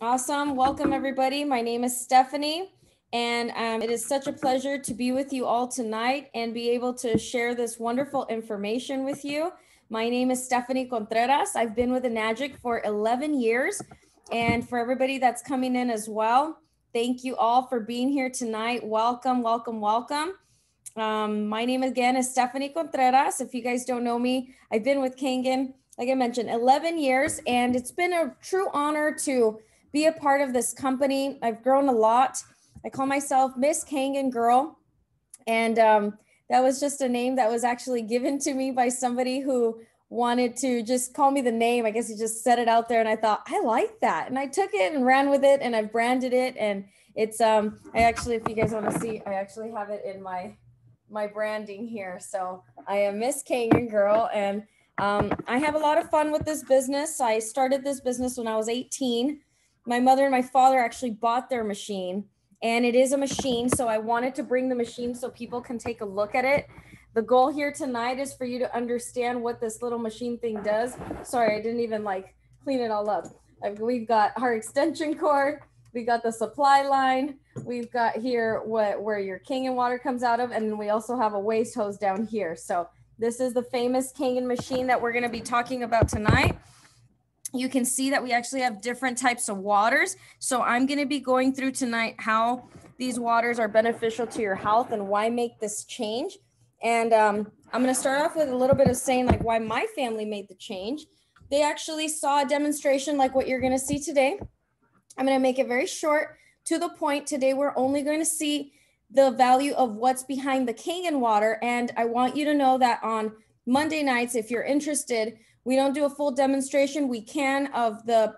Awesome. Welcome, everybody. My name is Stephanie, and it is such a pleasure to be with you all tonight and be able to share this wonderful information with you. My name is Stephanie Contreras. I've been with Enagic for 11 years. And for everybody that's coming in as well, thank you all for being here tonight. Welcome, welcome, welcome. My name again is Stephanie Contreras. If you guys don't know me, I've been with Kangen, like I mentioned, 11 years, and it's been a true honor to be a part of this company. I've grown a lot. I call myself Miss Kangen Girl, and that was just a name that was actually given to me by somebody who wanted to just call me the name. I guess he just said it out there, and I thought, I like that, and I took it and ran with it, and I've branded it, and it's I actually, if you guys want to see, I actually have it in my branding here. So I am Miss Kangen Girl, and I have a lot of fun with this business. I started this business when I was 18. My mother and my father actually bought their machine, and it is a machine. So I wanted to bring the machine so people can take a look at it. The goal here tonight is for you to understand what this little machine thing does. Sorry, I didn't even like clean it all up. We've got our extension cord. We got the supply line. We've got here where your Kangen water comes out of, and then we also have a waste hose down here. So this is the famous Kangen machine that we're going to be talking about tonight. You can see that we actually have different types of waters. So I'm going to be going through tonight how these waters are beneficial to your health and why make this change. And I'm going to start off with a little bit of saying like why my family made the change. They actually saw a demonstration like what you're going to see today. I'm going to make it very short, to the point. Today, we're only going to see the value of what's behind the Kangen water. And I want you to know that on Monday nights, if you're interested, we don't do a full demonstration. We can of the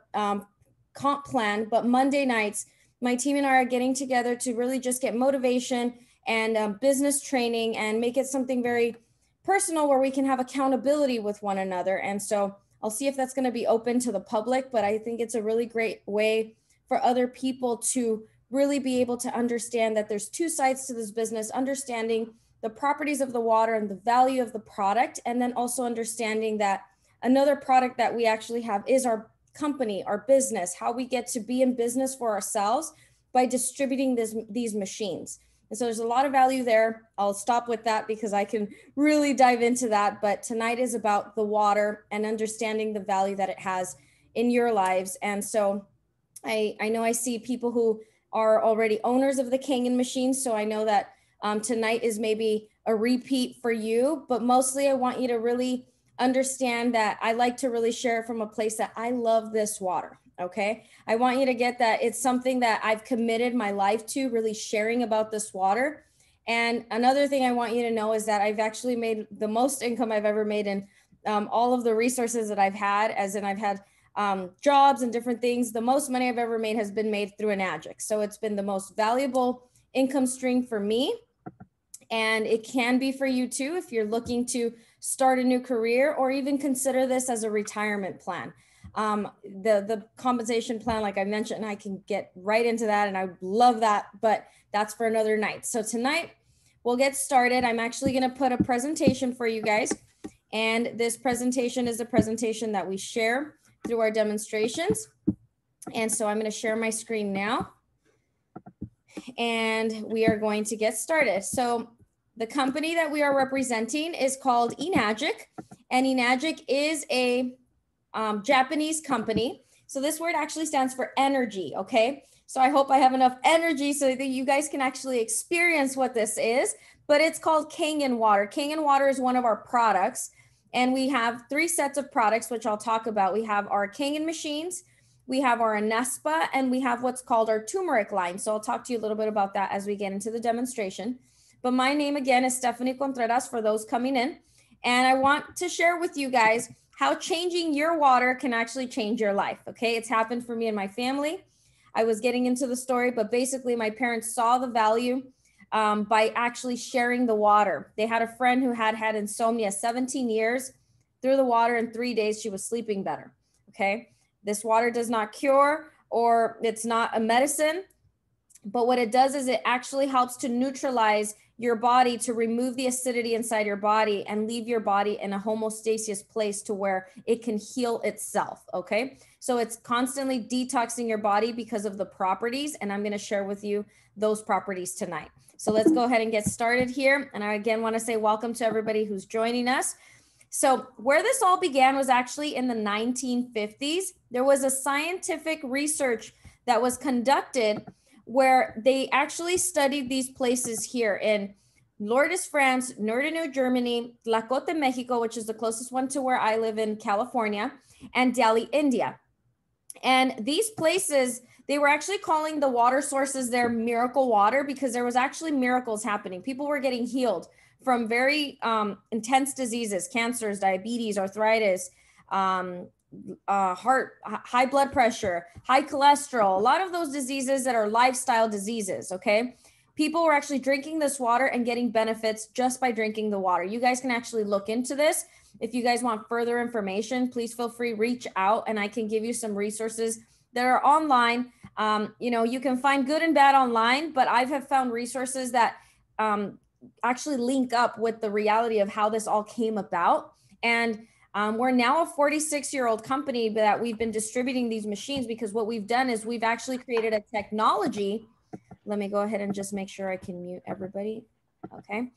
comp plan, but Monday nights, my team and I are getting together to really just get motivation and business training and make it something very personal where we can have accountability with one another. And so I'll see if that's going to be open to the public, but I think it's a really great way for other people to really be able to understand that there's two sides to this business, understanding the properties of the water and the value of the product, and then also understanding that another product that we actually have is our company, our business, how we get to be in business for ourselves by distributing these machines. And so there's a lot of value there. I'll stop with that because I can really dive into that. But tonight is about the water and understanding the value that it has in your lives. And so I know I see people who are already owners of the Kangen machines. So I know that tonight is maybe a repeat for you, but mostly I want you to really understand that I like to really share it from a place that I love this water. Okay. I want you to get that it's something that I've committed my life to, really sharing about this water. And another thing I want you to know is that I've actually made the most income I've ever made in all of the resources that I've had, as in I've had jobs and different things. The most money I've ever made has been made through Enagic. So it's been the most valuable income stream for me. And it can be for you too, if you're looking to start a new career or even consider this as a retirement plan. The compensation plan, like I mentioned, I can get right into that and I love that, but that's for another night. So tonight we'll get started. I'm actually going to put a presentation for you guys. And this presentation is a presentation that we share through our demonstrations. And so I'm going to share my screen now. And we are going to get started. So the company that we are representing is called Enagic, and Enagic is a Japanese company. So this word actually stands for energy, okay? So I hope I have enough energy so that you guys can actually experience what this is, but it's called Kangen water. Kangen water is one of our products, and we have 3 sets of products, which I'll talk about. We have our Kangen machines, we have our Anespa, and we have what's called our turmeric line. So I'll talk to you a little bit about that as we get into the demonstration. But my name again is Stephanie Contreras for those coming in. And I want to share with you guys how changing your water can actually change your life. Okay, it's happened for me and my family. I was getting into the story, but basically my parents saw the value by actually sharing the water. They had a friend who had had insomnia 17 years. Through the water in 3 days, she was sleeping better. Okay. This water does not cure, or it's not a medicine, but what it does is it actually helps to neutralize your body to remove the acidity inside your body and leave your body in a homeostasis place to where it can heal itself, okay? So it's constantly detoxing your body because of the properties, and I'm gonna share with you those properties tonight. So let's go ahead and get started here. And I again wanna say welcome to everybody who's joining us. So where this all began was actually in the 1950s. There was a scientific research that was conducted where they actually studied these places here in Lourdes, France, Norderney, Germany, Tlacote, Mexico, which is the closest one to where I live in California, and Delhi, India. And these places, they were actually calling the water sources there miracle water because there was actually miracles happening. People were getting healed from very intense diseases, cancers, diabetes, arthritis, heart, high blood pressure, high cholesterol, a lot of those diseases that are lifestyle diseases, okay? People were actually drinking this water and getting benefits just by drinking the water. You guys can actually look into this. If you guys want further information, please feel free, reach out, and I can give you some resources that are online. You know, you can find good and bad online, but I have found resources that actually link up with the reality of how this all came about. And we're now a 46-year-old company that we've been distributing these machines because what we've done is we've actually created a technology. Let me go ahead and just make sure I can mute everybody. Okay.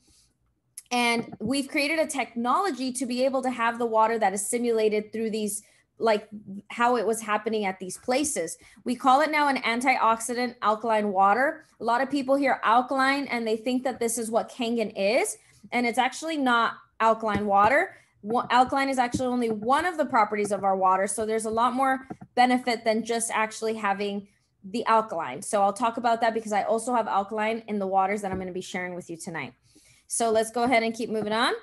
And we've created a technology to be able to have the water that is simulated through these, like how it was happening at these places. We call it now an antioxidant alkaline water. A lot of people hear alkaline and they think that this is what Kangen is, and it's actually not alkaline water. Alkaline is actually only one of the properties of our water. So there's a lot more benefit than just actually having the alkaline. So I'll talk about that because I also have alkaline in the waters that I'm going to be sharing with you tonight. So let's go ahead and keep moving on.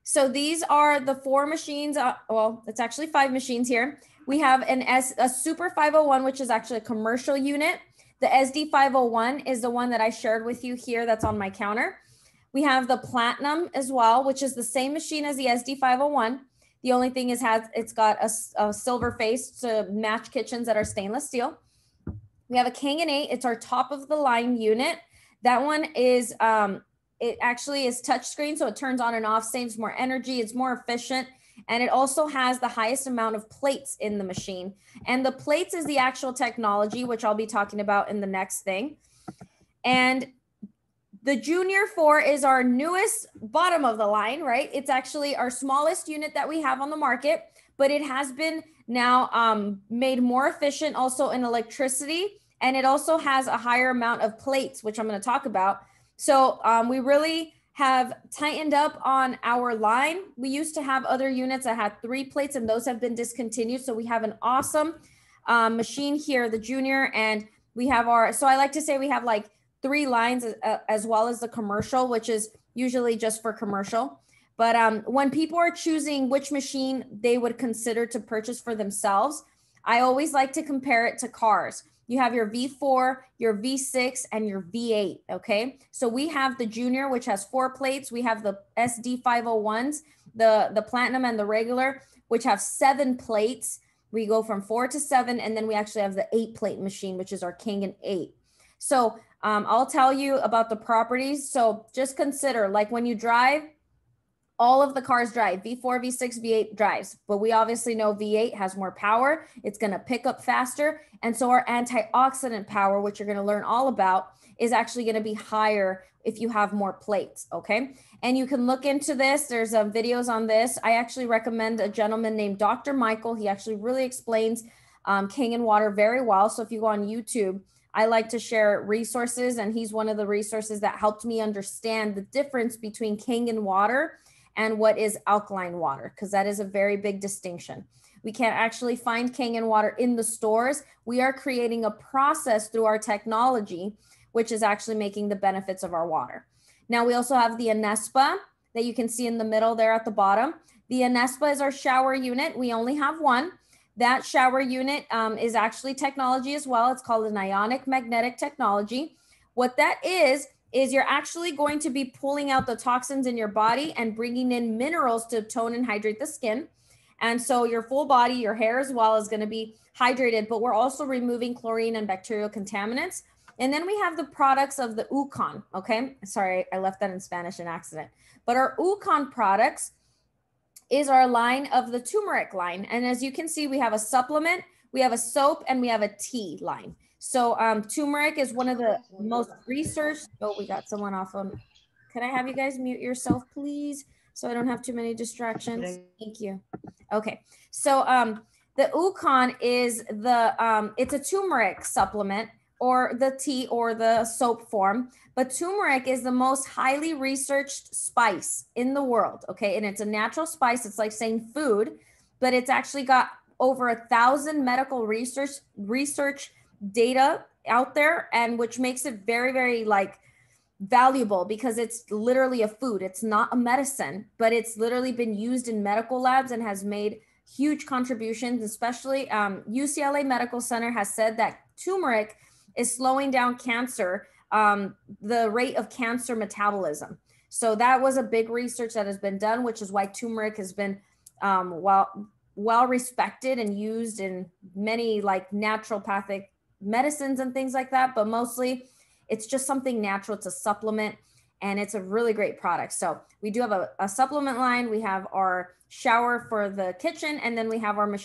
So these are the 4 machines. Well, it's actually 5 machines here. We have a Super 501, which is actually a commercial unit. The SD 501 is the one that I shared with you here that's on my counter. We have the Platinum as well, which is the same machine as the SD 501. The only thing is it's got a silver face to match kitchens that are stainless steel. We have a Kangen 8. It's our top of the line unit. That one is, it actually is touchscreen, so it turns on and off, saves more energy. It's more efficient. And it also has the highest amount of plates in the machine. And the plates is the actual technology, which I'll be talking about in the next thing. And the Junior 4 is our newest bottom of the line, right? It's actually our smallest unit that we have on the market, but it has been now made more efficient also in electricity. And it also has a higher amount of plates, which I'm going to talk about. So we really have tightened up on our line. We used to have other units that had 3 plates and those have been discontinued. So we have an awesome machine here, the Junior, and we have so I like to say we have like 3 lines as well as the commercial, which is usually just for commercial. But when people are choosing which machine they would consider to purchase for themselves, I always like to compare it to cars. You have your V4, your V6, and your V8, okay? So we have the Junior, which has 4 plates. We have the SD 501s, the Platinum and the regular, which have 7 plates. We go from 4 to 7, and then we actually have the 8-plate machine, which is our Kangen 8. So I'll tell you about the properties. So just consider, like when you drive, all of the cars drive, V4, V6, V8 drives, but we obviously know V8 has more power. It's going to pick up faster. And so our antioxidant power, which you're going to learn all about, is actually going to be higher if you have more plates. Okay. And you can look into this. There's videos on this. I actually recommend a gentleman named Dr. Michael. He actually really explains Kangen water very well. So if you go on YouTube, I like to share resources, and he's one of the resources that helped me understand the difference between Kangen water and what is alkaline water, because that is a very big distinction. We can't actually find Kangen water in the stores. We are creating a process through our technology, which is actually making the benefits of our water. Now we also have the Anespa that you can see in the middle there at the bottom. The Anespa is our shower unit. We only have one. That shower unit is actually technology as well. It's called an ionic magnetic technology. What that is you're actually going to be pulling out the toxins in your body and bringing in minerals to tone and hydrate the skin. And so your full body, your hair as well, is going to be hydrated, but we're also removing chlorine and bacterial contaminants. And then we have the products of the Ucon, okay? Sorry, I left that in Spanish in accident. But our Ucon products is our line of the turmeric line. And as you can see, we have a supplement, we have a soap, and we have a tea line. So turmeric is one of the most researched. Oh, we got someone off on. Can I have you guys mute yourself, please? So I don't have too many distractions. Thank you. Okay. So the Ucon is it's a turmeric supplement, or the tea or the soap form. But turmeric is the most highly researched spice in the world, okay? And it's a natural spice. It's like saying food, but it's actually got over 1,000 medical research data out there, and which makes it very, very like valuable, because it's literally a food. It's not a medicine, but it's literally been used in medical labs and has made huge contributions. Especially UCLA Medical Center has said that turmeric is slowing down cancer, the rate of cancer metabolism. So that was a big research that has been done, which is why turmeric has been well respected and used in many like naturopathic medicines and things like that. But mostly it's just something natural. It's a supplement, and it's a really great product. So we do have a supplement line. We have our shower for the kitchen, and then we have our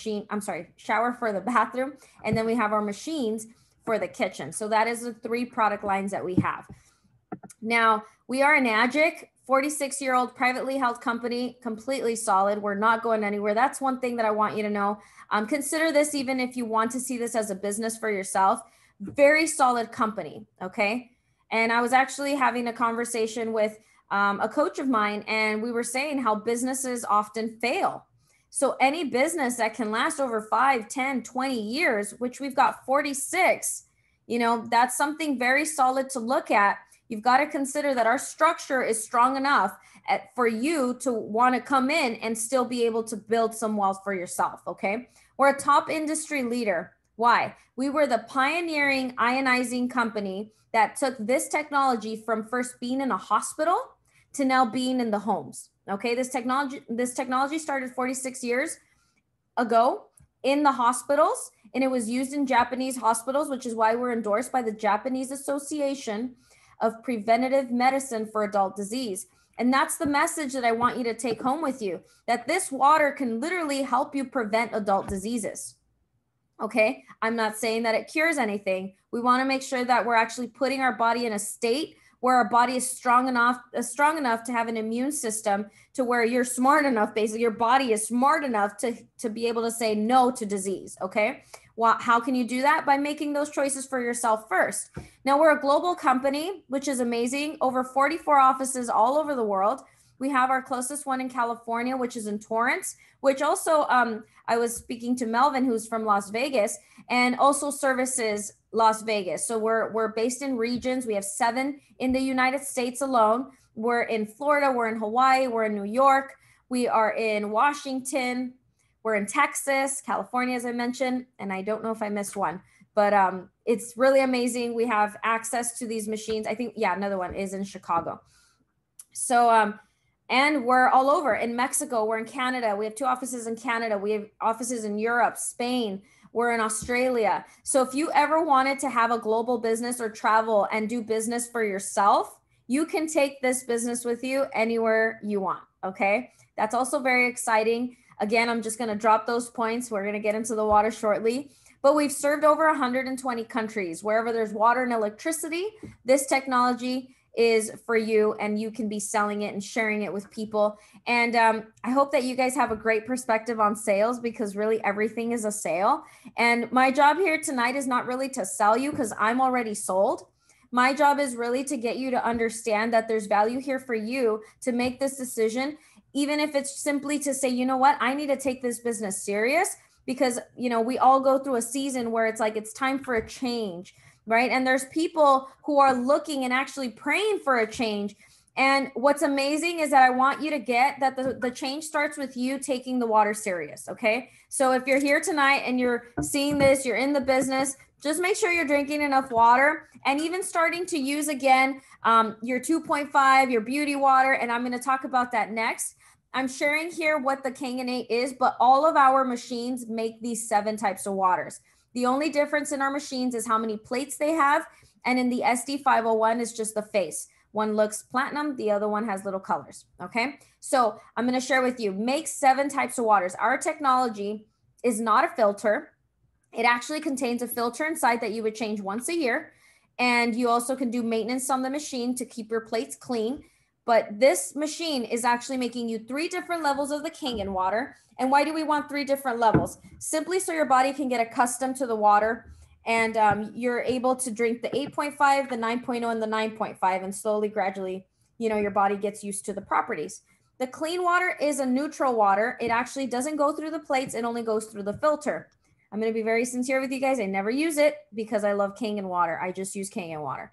shower for the bathroom, and then we have our machines for the kitchen. So that is the 3 product lines that we have. Now, we are an AGIC 46-year-old privately held company, completely solid. We're not going anywhere. That's one thing that I want you to know. Consider this, even if you want to see this as a business for yourself, very solid company, okay? And I was actually having a conversation with a coach of mine, and we were saying how businesses often fail. So any business that can last over 5, 10, 20 years, which we've got 46, that's something very solid to look at. You've got to consider that our structure is strong enough for you to want to come in and still be able to build some wealth for yourself, okay? We're a top industry leader. Why? We were the pioneering ionizing company that took this technology from first being in a hospital to now being in the homes. Okay, this technology started 46 years ago in the hospitals, and it was used in Japanese hospitals, which is why we're endorsed by the Japanese Association of Preventive Medicine for Adult Disease. And that's the message that I want you to take home with you, that this water can literally help you prevent adult diseases. Okay, I'm not saying that it cures anything. We want to make sure that we're actually putting our body in a state where our body is strong enough to have an immune system, to where you're smart enough, basically your body is smart enough to be able to say no to disease. Okay, well, how can you do that? By making those choices for yourself first. Now, we're a global company, which is amazing. Over 44 offices all over the world. We have our closest one in California, which is in Torrance, which also I was speaking to Melvin, who's from Las Vegas, and also services Las Vegas. So we're based in regions. We have 7 in the United States alone. We're in Florida, we're in Hawaii, we're in New York, we are in Washington, we're in Texas, California, as I mentioned, and I don't know if I missed one, but it's really amazing. We have access to these machines. I think, yeah, another one is in Chicago. So, and we're all over. In Mexico, we're in Canada. We have 2 offices in Canada. We have offices in Europe, Spain. We're in Australia. So if you ever wanted to have a global business or travel and do business for yourself, you can take this business with you anywhere you want, okay? That's also very exciting. Again, I'm just gonna drop those points. We're gonna get into the water shortly. But we've served over 120 countries. Wherever there's water and electricity, this technology is for you, and you can be selling it and sharing it with people. And I hope that you guys have a great perspective on sales, because really everything is a sale. And my job here tonight is not really to sell you, because I'm already sold. My job is really to get you to understand that there's value here for you to make this decision, even if it's simply to say, you know what, I need to take this business serious, because, we all go through a season where it's like, it's time for a change. Right. And there's people who are looking and actually praying for a change. And what's amazing is that I want you to get that the change starts with you taking the water serious. Okay. So if you're here tonight and you're seeing this, you're in the business, just make sure you're drinking enough water, and even starting to use again your 2.5, your beauty water. And I'm going to talk about that next. I'm sharing here what the Kangen is, but all of our machines make these 7 types of waters. The only difference in our machines is how many plates they have. And in the SD501 is just the face. One looks platinum, the other one has little colors, okay? So I'm gonna share with you, make 7 types of waters. Our technology is not a filter. It actually contains a filter inside that you would change once a year. And you also can do maintenance on the machine to keep your plates clean. But this machine is actually making you 3 different levels of the Kangen water. And why do we want 3 different levels? Simply so your body can get accustomed to the water, and you're able to drink the 8.5, the 9.0, and the 9.5, and slowly, gradually, your body gets used to the properties. The clean water is a neutral water. It actually doesn't go through the plates. It only goes through the filter. I'm going to be very sincere with you guys. I never use it because I love Kangen water. I just use Kangen water.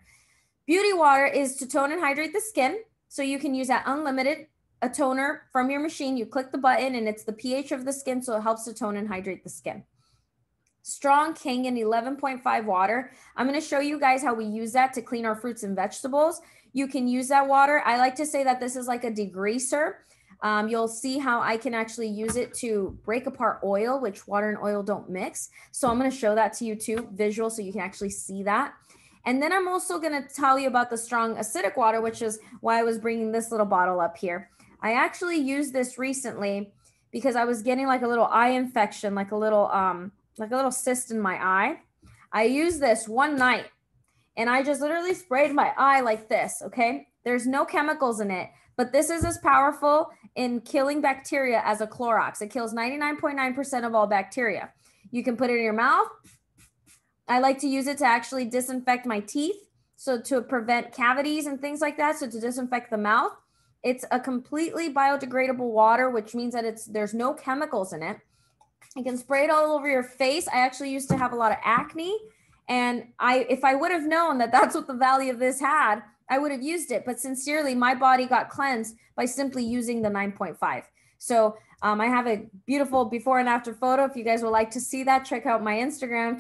Beauty water is to tone and hydrate the skin. So you can use that unlimited, a toner from your machine. You click the button and it's the pH of the skin. So it helps to tone and hydrate the skin. Strong Kangen 11.5 water. I'm going to show you guys how we use that to clean our fruits and vegetables. You can use that water. I like to say that this is like a degreaser. You'll see how I can actually use it to break apart oil, which water and oil don't mix. So I'm going to show that to you too, visual, so you can actually see that. And then I'm also going to tell you about the strong acidic water, which is why I was bringing this little bottle up here. I actually used this recently because I was getting like a little eye infection, like a little cyst in my eye. I used this one night and I just literally sprayed my eye like this, okay? There's no chemicals in it, but this is as powerful in killing bacteria as a Clorox. It kills 99.9% of all bacteria. You can put it in your mouth. I like to use it to actually disinfect my teeth, so to prevent cavities and things like that, so to disinfect the mouth. It's a completely biodegradable water, which means that there's no chemicals in it. You can spray it all over your face. I actually used to have a lot of acne, and if I would have known that that's what the value of this had, I would have used it. But sincerely, my body got cleansed by simply using the 9.5. So I have a beautiful before and after photo. If you guys would like to see that, check out my Instagram,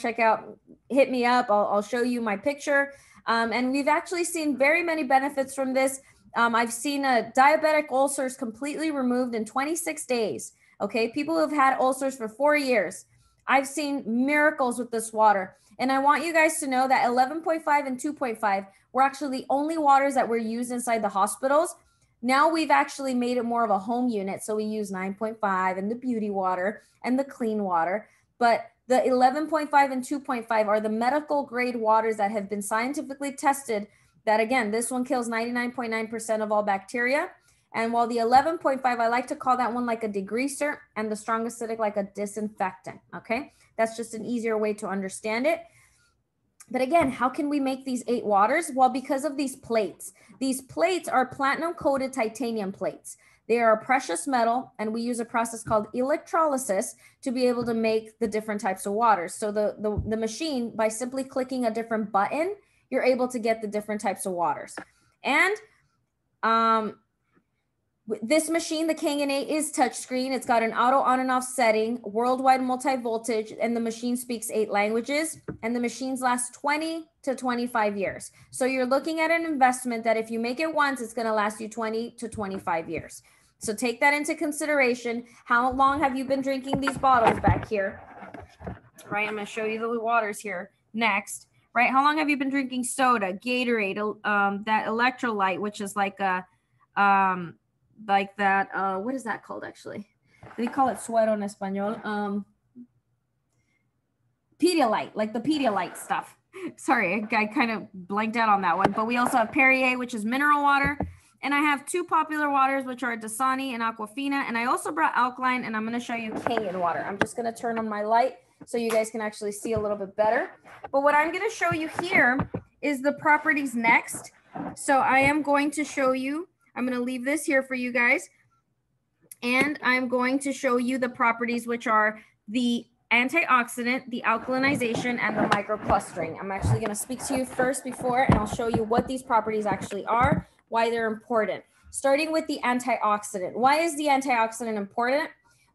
hit me up. I'll show you my picture. And we've actually seen very many benefits from this. I've seen diabetic ulcers completely removed in 26 days. Okay, people who have had ulcers for 4 years. I've seen miracles with this water. And I want you guys to know that 11.5 and 2.5 were actually the only waters that were used inside the hospitals. Now we've actually made it more of a home unit. So we use 9.5 and the beauty water and the clean water. But the 11.5 and 2.5 are the medical grade waters that have been scientifically tested. That again, this one kills 99.9% of all bacteria. And while the 11.5, I like to call that one like a degreaser, and the strong acidic like a disinfectant, okay? That's just an easier way to understand it. But again, how can we make these 8 waters? Well, because of these plates. These plates are platinum coated titanium plates. They are a precious metal, and we use a process called electrolysis to be able to make the different types of waters. So the machine, by simply clicking a different button, you're able to get the different types of waters. And this machine, the Kangen 8, is touchscreen. It's got an auto on and off setting, worldwide multi-voltage, and the machine speaks 8 languages, and the machines last 20 to 25 years. So you're looking at an investment that if you make it once, it's going to last you 20 to 25 years. So take that into consideration. How long have you been drinking these bottles back here? Right, I'm going to show you the waters here next. Right, how long have you been drinking soda, Gatorade, that electrolyte, which is like a what is that called actually? They call it suero en español. Pedialyte, like the Pedialyte stuff. Sorry, I kind of blanked out on that one. But we also have Perrier, which is mineral water. And I have 2 popular waters, which are Dasani and Aquafina. And I also brought alkaline, and I'm going to show you Kangen water. I'm just going to turn on my light so you guys can actually see a little bit better. But what I'm going to show you here is the properties next. So I am going to show you, I'm going to leave this here for you guys. And I'm going to show you the properties, which are the antioxidant, the alkalinization, and the microclustering. I'm actually going to speak to you first before, and I'll show you what these properties actually are, why they're important. Starting with the antioxidant. Why is the antioxidant important?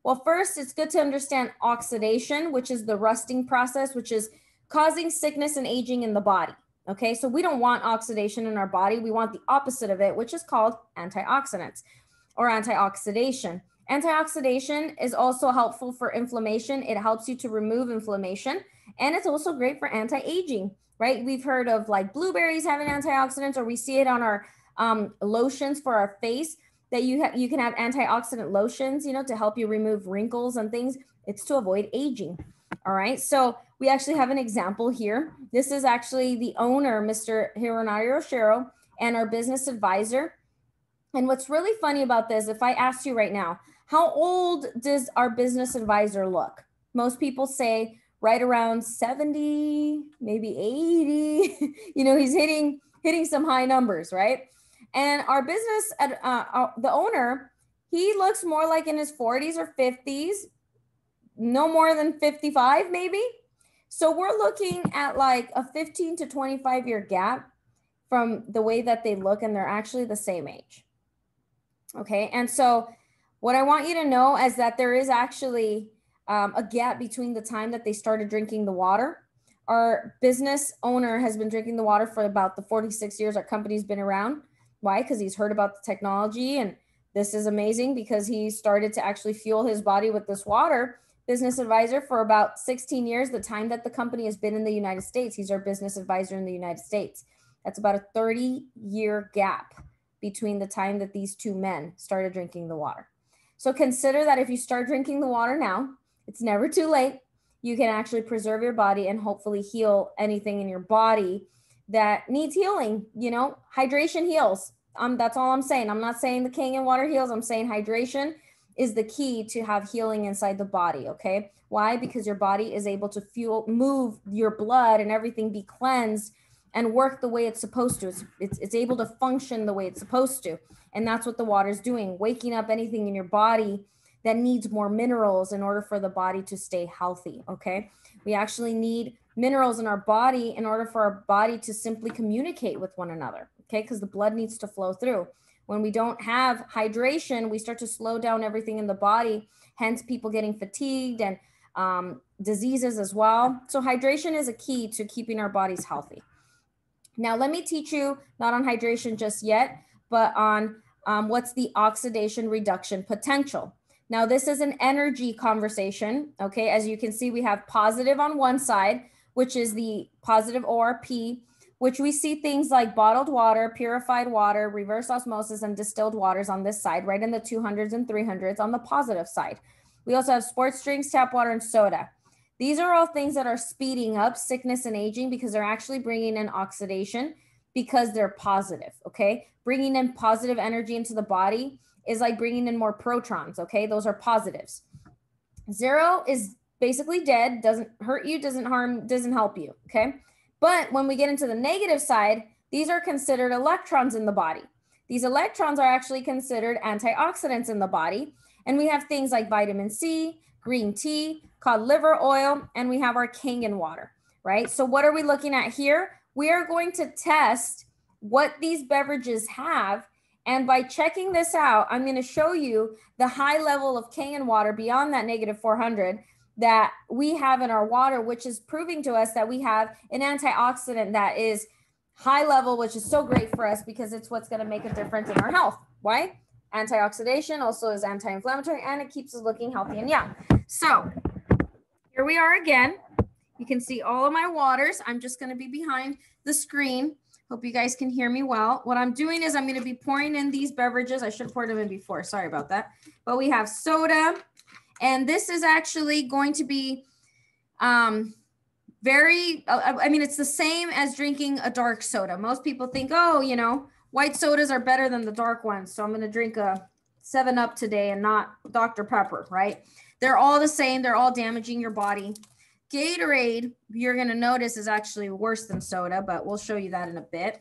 Well, first, it's good to understand oxidation, which is the rusting process, which is causing sickness and aging in the body. Okay, so we don't want oxidation in our body. We want the opposite of it, which is called antioxidants or antioxidation. Antioxidation is also helpful for inflammation. It helps you to remove inflammation. And it's also great for anti-aging, right? We've heard of like blueberries having antioxidants, or we see it on our lotions for our face, that you can have antioxidant lotions, you know, to help you remove wrinkles and things. It's to avoid aging. All right. So we actually have an example here. This is actually the owner, Mr. Hironario Oshiro, and our business advisor. And what's really funny about this, if I asked you right now, how old does our business advisor look? Most people say right around 70, maybe 80. You know, he's hitting some high numbers, right? And our business, the owner, he looks more like in his 40s or 50s, no more than 55 maybe. So we're looking at like a 15 to 25 year gap from the way that they look, and they're actually the same age. Okay, and so what I want you to know is that there is actually a gap between the time that they started drinking the water. Our business owner has been drinking the water for about the 46 years our company's been around. Why? Because he's heard about the technology, and this is amazing because he started to actually fuel his body with this water. Business advisor for about 16 years, the time that the company has been in the United States. He's our business advisor in the United States. That's about a 30-year gap between the time that these two men started drinking the water. So consider that if you start drinking the water now, it's never too late. You can actually preserve your body and hopefully heal anything in your body that needs healing. You know, hydration heals. That's all I'm saying. I'm not saying the Kangen water heals. I'm saying hydration is the key to have healing inside the body. Okay. Why? Because your body is able to move your blood and everything be cleansed and work the way it's supposed to. It's able to function the way it's supposed to. And that's what the water is doing, waking up anything in your body that needs more minerals in order for the body to stay healthy, okay? We actually need minerals in our body in order for our body to simply communicate with one another, okay? Because the blood needs to flow through. When we don't have hydration, we start to slow down everything in the body, hence people getting fatigued and diseases as well. So hydration is a key to keeping our bodies healthy. Now, let me teach you, not on hydration just yet, but on what's the oxidation reduction potential. Now, this is an energy conversation, okay? As you can see, we have positive on one side, which is the positive ORP, which we see things like bottled water, purified water, reverse osmosis, and distilled waters on this side, right in the 200s and 300s on the positive side. We also have sports drinks, tap water, and soda. These are all things that are speeding up sickness and aging because they're actually bringing in oxidation because they're positive, okay? Bringing in positive energy into the body is like bringing in more protons, okay? Those are positives. 0 is basically dead, doesn't hurt you, doesn't harm, doesn't help you, okay? But when we get into the negative side, these are considered electrons in the body. These electrons are actually considered antioxidants in the body. And we have things like vitamin C, green tea, cod liver oil, and we have our Kangen water, right? So what are we looking at here? We are going to test what these beverages have. And by checking this out, I'm going to show you the high level of Kangen water beyond that negative 400 that we have in our water, which is proving to us that we have an antioxidant that is high level, which is so great for us because it's what's going to make a difference in our health. Why? Antioxidation also is anti-inflammatory, and it keeps us looking healthy and young. So here we are again. You can see all of my waters. I'm just going to be behind the screen. Hope you guys can hear me well. What I'm doing is I'm going to be pouring in these beverages. I should have poured them in before. Sorry about that. But we have soda. And this is actually going to be I mean, it's the same as drinking a dark soda. Most people think, oh, you know, white sodas are better than the dark ones. So I'm going to drink a 7-Up today and not Dr. Pepper, right? They're all the same. They're all damaging your body. Gatorade, you're going to notice, is actually worse than soda, but we'll show you that in a bit.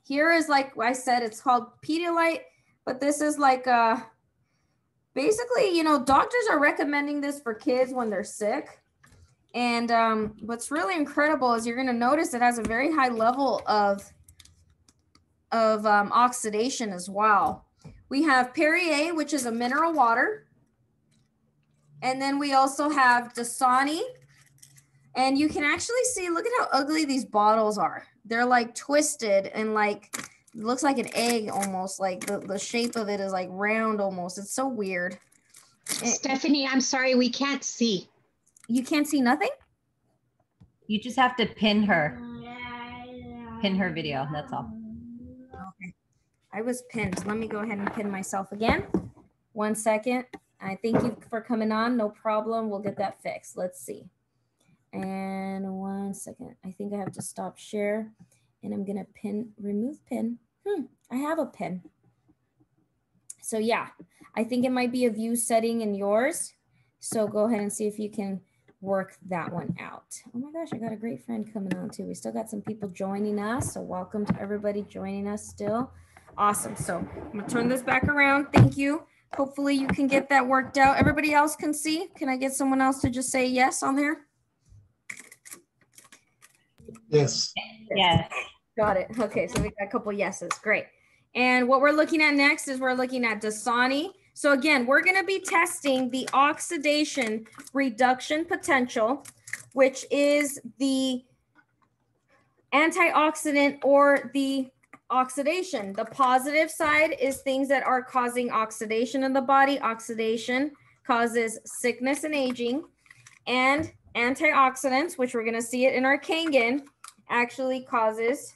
Here is, like I said, it's called Pedialyte, but this is like basically, you know, doctors are recommending this for kids when they're sick. And what's really incredible is you're going to notice it has a very high level of oxidation as well. We have Perrier, which is a mineral water. And then we also have Dasani. And you can actually see, look at how ugly these bottles are. They're like twisted and like, it looks like an egg almost, like the shape of it is like round almost. It's so weird. Stephanie, I'm sorry, we can't see. You can't see nothing? You just have to pin her video. That's all. Okay. I was pinned. Let me go ahead and pin myself again. 1 second. I thank you for coming on. No problem. We'll get that fixed. Let's see. And 1 second. I think I have to stop share. And I'm going to pin, remove pin. I have a pin. So yeah, I think it might be a view setting in yours. So go ahead and see if you can work that one out. Oh my gosh, I got a great friend coming on too. We still got some people joining us. So welcome to everybody joining us still. Awesome. So I'm gonna turn this back around. Thank you. Hopefully you can get that worked out. Everybody else can see. Can I get someone else to just say yes on there? Yes. Yes. Got it. Okay, so we got a couple yeses. Great. And what we're looking at next is we're looking at Dasani. So again, we're going to be testing the oxidation reduction potential, which is the antioxidant or the oxidation. The positive side is things that are causing oxidation in the body. Oxidation causes sickness and aging. And antioxidants, which we're going to see it in our Kangen, actually causes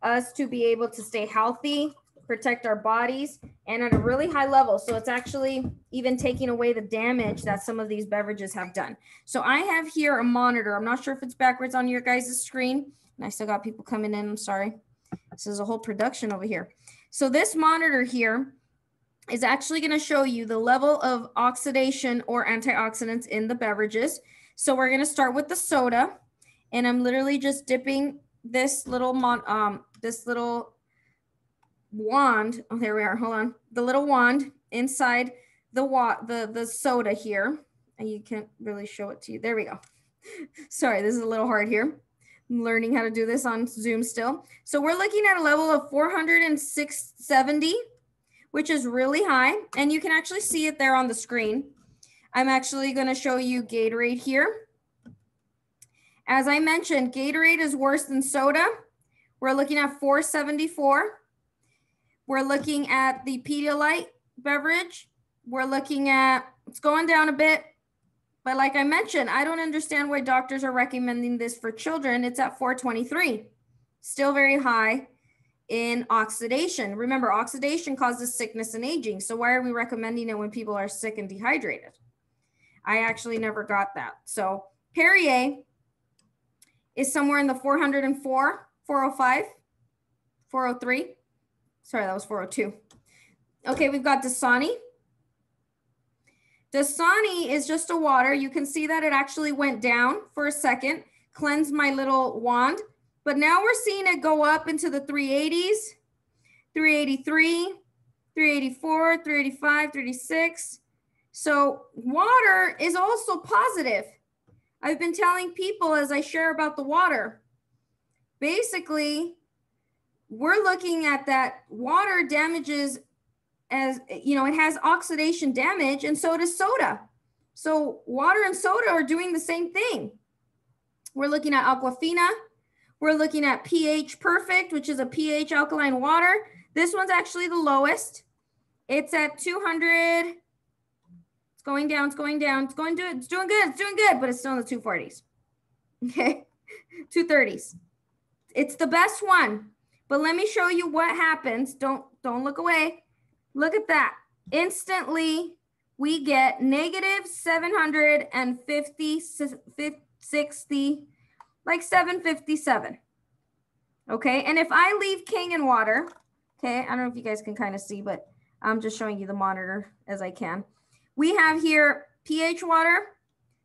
us to be able to stay healthy, protect our bodies, and at a really high level. So it's actually even taking away the damage that some of these beverages have done. So I have here a monitor. I'm not sure if it's backwards on your guys' screen. And I still got people coming in. I'm sorry. This is a whole production over here. So this monitor here is actually going to show you the level of oxidation or antioxidants in the beverages. So we're going to start with the soda, and I'm literally just dipping this little wand. Oh, there we are. Hold on. The little wand inside the soda here. And you can't really show it to you. There we go. Sorry, this is a little hard here. I'm learning how to do this on Zoom still. So we're looking at a level of 470, which is really high. And you can actually see it there on the screen. I'm actually going to show you Gatorade here. As I mentioned, Gatorade is worse than soda. We're looking at 474. We're looking at the Pedialyte beverage. We're looking at, it's going down a bit. But like I mentioned, I don't understand why doctors are recommending this for children. It's at 423. Still very high in oxidation. Remember, oxidation causes sickness and aging. So why are we recommending it when people are sick and dehydrated? I actually never got that. So Perrier is somewhere in the 404, 405, 403. Sorry, that was 402. Okay, we've got Dasani. Dasani is just a water. You can see that it actually went down for a second, cleansed my little wand, but now we're seeing it go up into the 380s, 383, 384, 385, 386. So water is also positive. I've been telling people as I share about the water, basically, we're looking at that water damages, as you know, it has oxidation damage, and so does soda. So water and soda are doing the same thing. We're looking at Aquafina. We're looking at pH Perfect, which is a pH alkaline water. This one's actually the lowest. It's at 200. It's going down, it's going down. It's doing good, but it's still in the 240s. Okay, 230s. It's the best one. But let me show you what happens. Don't look away. Look at that. Instantly, we get negative 750, 60, like 757. Okay, and if I leave Kangen water, okay, I don't know if you guys can kind of see, but I'm just showing you the monitor as I can. We have here pH water.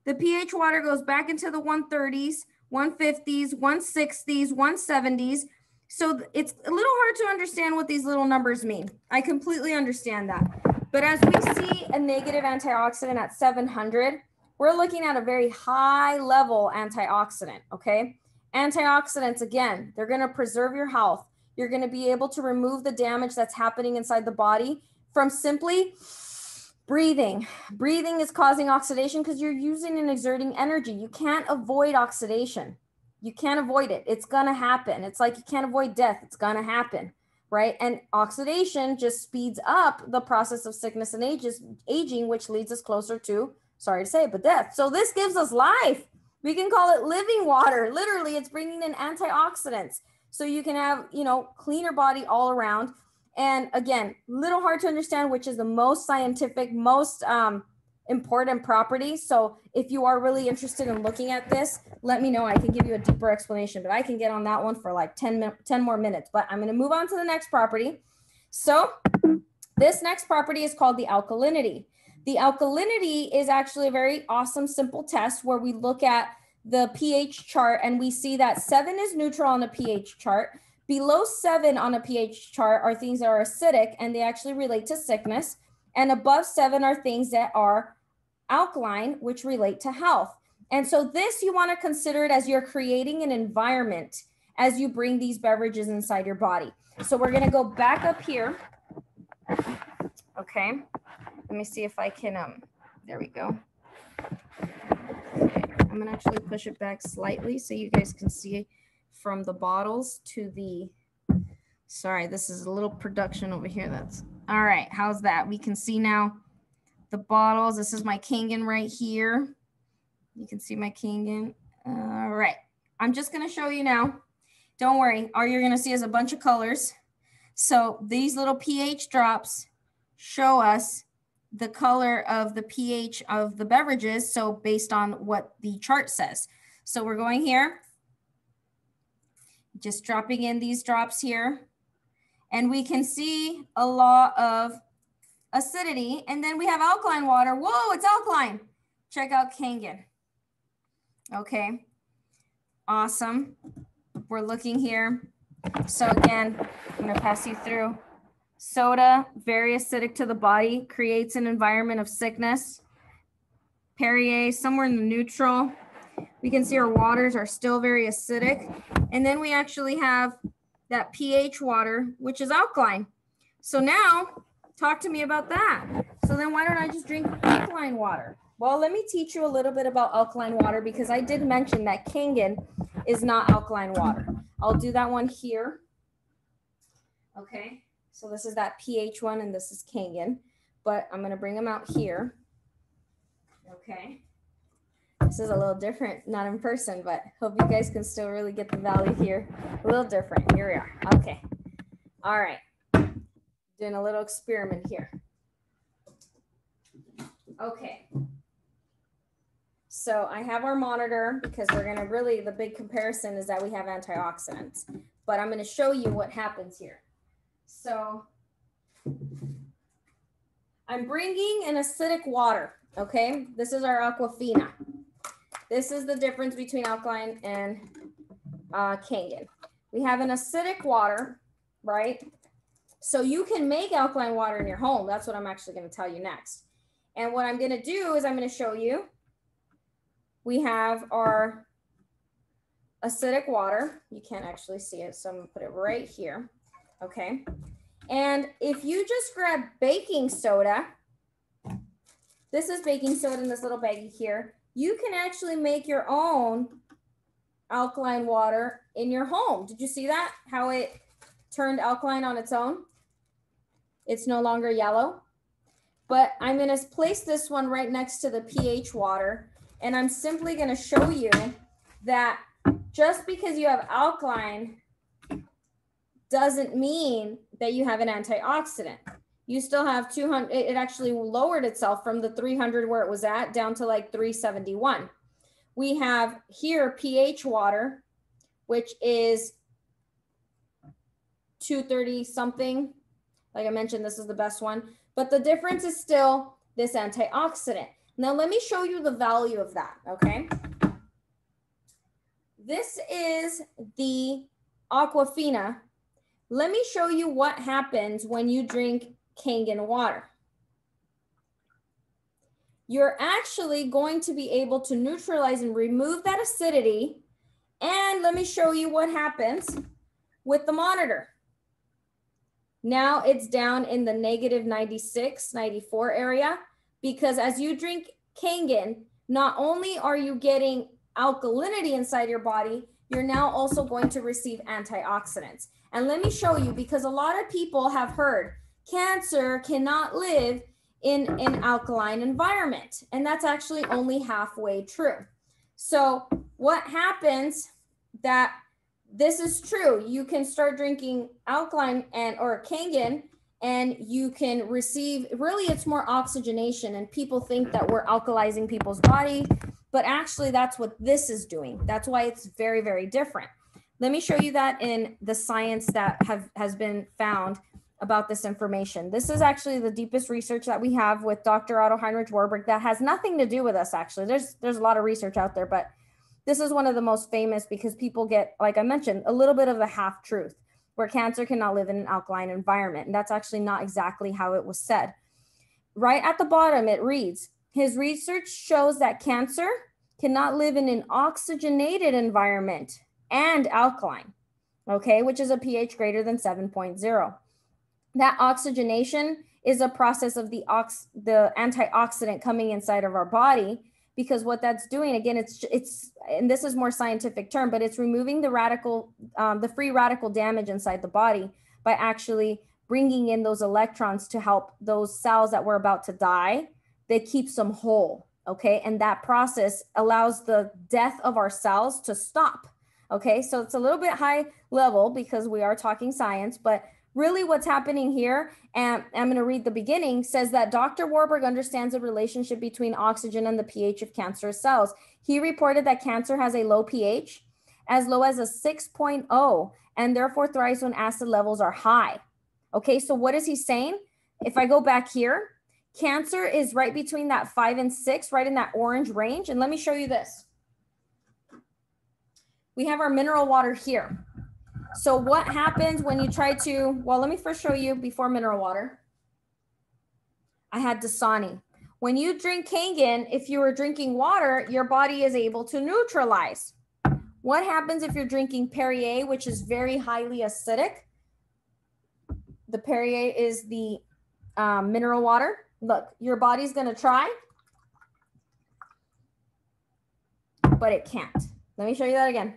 The pH water goes back into the 130s, 150s, 160s, 170s. So it's a little hard to understand what these little numbers mean. I completely understand that. But as we see a negative antioxidant at 700, we're looking at a very high level antioxidant, okay? Antioxidants, again, they're gonna preserve your health. You're gonna be able to remove the damage that's happening inside the body from simply breathing. Breathing is causing oxidation because you're using and exerting energy. You can't avoid oxidation. You can't avoid it. It's going to happen. It's like you can't avoid death. It's going to happen, right? And oxidation just speeds up the process of sickness and aging, which leads us closer to, sorry to say it, but death. So this gives us life. We can call it living water. Literally, it's bringing in antioxidants. So you can have, you know, cleaner body all around. And again, little hard to understand, which is the most scientific, most important property. So if you are really interested in looking at this, let me know. I can give you a deeper explanation, but I can get on that one for like 10 more minutes. But I'm going to move on to the next property. So this next property is called the alkalinity. The alkalinity is actually a very awesome, simple test where we look at the pH chart and we see that 7 is neutral on a pH chart. Below 7 on a pH chart are things that are acidic and they actually relate to sickness. And above 7 are things that are alkaline, which relate to health. And so this, you want to consider it as you're creating an environment as you bring these beverages inside your body. So we're going to go back up here. Okay. Let me see if I can, there we go. Okay. I'm going to actually push it back slightly so you guys can see from the bottles to the, sorry, this is a little production over here. That's, all right. How's that? We can see now the bottles. This is my Kangen right here. You can see my Kangen. All right. I'm just going to show you now. Don't worry. All you're going to see is a bunch of colors. So these little pH drops show us the color of the pH of the beverages. So based on what the chart says. So we're going here, just dropping in these drops here. And we can see a lot of acidity. And then we have alkaline water. Whoa, it's alkaline. Check out Kangen. Okay, awesome. We're looking here. So again, I'm gonna pass you through. Soda, very acidic to the body, creates an environment of sickness. Perrier, somewhere in the neutral. We can see our waters are still very acidic. And then we actually have that pH water, which is alkaline. So now, talk to me about that. So then why don't I just drink alkaline water? Well, let me teach you a little bit about alkaline water because I did mention that Kangen is not alkaline water. I'll do that one here. Okay. So this is that pH one and this is Kangen, but I'm going to bring them out here. Okay. This is a little different, not in person, but hope you guys can still really get the value here. A little different. Here we are. Okay. All right. Doing a little experiment here. Okay. So I have our monitor because we're going to really, the big comparison is that we have antioxidants, but I'm going to show you what happens here. So I'm bringing an acidic water, okay? This is our Aquafina. This is the difference between alkaline and Kangen. We have an acidic water, right? So you can make alkaline water in your home. That's what I'm actually going to tell you next. And what I'm going to do is I'm going to show you, we have our acidic water. You can't actually see it, so I'm going to put it right here. Okay. And if you just grab baking soda, this is baking soda in this little baggie here, you can actually make your own alkaline water in your home. Did you see that? How it turned alkaline on its own? It's no longer yellow. But I'm going to place this one right next to the pH water. And I'm simply going to show you that just because you have alkaline doesn't mean that you have an antioxidant. You still have 200, it actually lowered itself from the 300 where it was at down to like 371. We have here pH water, which is 230 something. Like I mentioned, this is the best one, but the difference is still this antioxidant. Now let me show you the value of that, okay? This is the Aquafina. Let me show you what happens when you drink Kangen water. You're actually going to be able to neutralize and remove that acidity. And let me show you what happens with the monitor. Now it's down in the negative 96, 94 area, because as you drink Kangen, not only are you getting alkalinity inside your body, you're now also going to receive antioxidants. And let me show you, because a lot of people have heard cancer cannot live in an alkaline environment. And that's actually only halfway true. So what happens that this is true, you can start drinking alkaline or Kangen, and you can receive, really it's more oxygenation, and people think that we're alkalizing people's body, but actually that's what this is doing. That's why it's very, very different. Let me show you that in the science that has been found about this information. This is actually the deepest research that we have with Dr. Otto Heinrich Warburg that has nothing to do with us, actually. There's a lot of research out there, but this is one of the most famous because people get, like I mentioned, a little bit of a half truth where cancer cannot live in an alkaline environment. And that's actually not exactly how it was said. Right at the bottom, it reads, his research shows that cancer cannot live in an oxygenated environment and alkaline, okay, which is a pH greater than 7.0. That oxygenation is a process of the antioxidant coming inside of our body, because what that's doing, again, it's and this is more scientific term, but it's removing the free radical damage inside the body by actually bringing in those electrons to help those cells that were about to die. That keeps them whole, okay? And that process allows the death of our cells to stop, okay? So it's a little bit high level because we are talking science, but really what's happening here, and I'm going to read the beginning, says that Dr. Warburg understands the relationship between oxygen and the pH of cancerous cells. He reported that cancer has a low pH, as low as a 6.0, and therefore thrives when acid levels are high. Okay, so what is he saying? If I go back here, cancer is right between that 5 and 6, right in that orange range. And let me show you this. We have our mineral water here. So what happens when you try to, well, let me first show you before mineral water. I had Dasani. When you drink Kangen, if you were drinking water, your body is able to neutralize. What happens if you're drinking Perrier, which is very highly acidic? The Perrier is the mineral water. Look, your body's going to try, but it can't. Let me show you that again.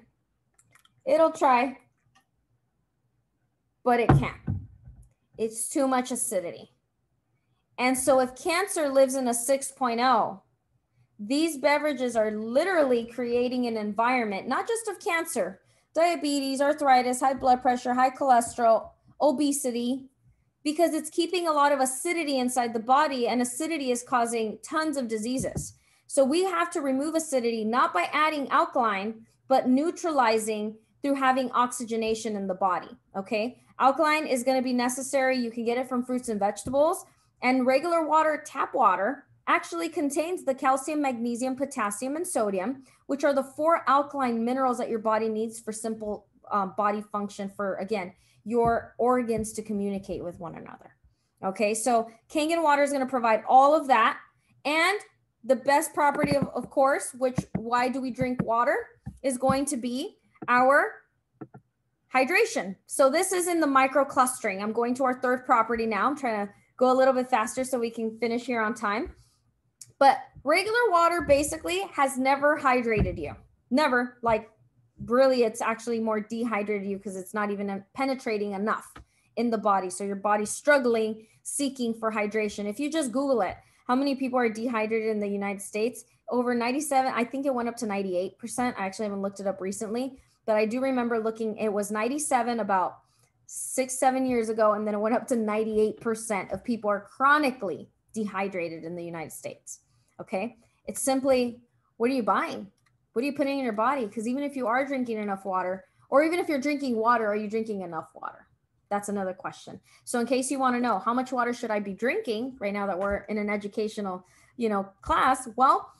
It'll try, but it can't. It's too much acidity. And so if cancer lives in a 6.0, these beverages are literally creating an environment, not just of cancer, diabetes, arthritis, high blood pressure, high cholesterol, obesity, because it's keeping a lot of acidity inside the body, and acidity is causing tons of diseases. So we have to remove acidity, not by adding alkaline, but neutralizing through having oxygenation in the body, okay? Alkaline is going to be necessary. You can get it from fruits and vegetables, and regular water, tap water, actually contains the calcium, magnesium, potassium, and sodium, which are the 4 alkaline minerals that your body needs for simple body function, for, again, your organs to communicate with one another. Okay, so Kangen water is going to provide all of that. And the best property of course, which why do we drink water, is going to be our hydration. So this is in the micro clustering. I'm going to our third property now. I'm trying to go a little bit faster so we can finish here on time. But regular water basically has never hydrated you. Never. Like, really, it's actually more dehydrated you because it's not even penetrating enough in the body. So your body's struggling, seeking for hydration. If you just Google it, how many people are dehydrated in the United States? Over 97, I think it went up to 98%. I actually haven't looked it up recently, but I do remember looking, it was 97 about 6-7 years ago, and then it went up to 98% of people are chronically dehydrated in the United States. Okay, it's simply, what are you buying? What are you putting in your body? Because even if you are drinking enough water, or even if you're drinking water, are you drinking enough water? That's another question. So in case you want to know, how much water should I be drinking right now that we're in an educational, class? Well,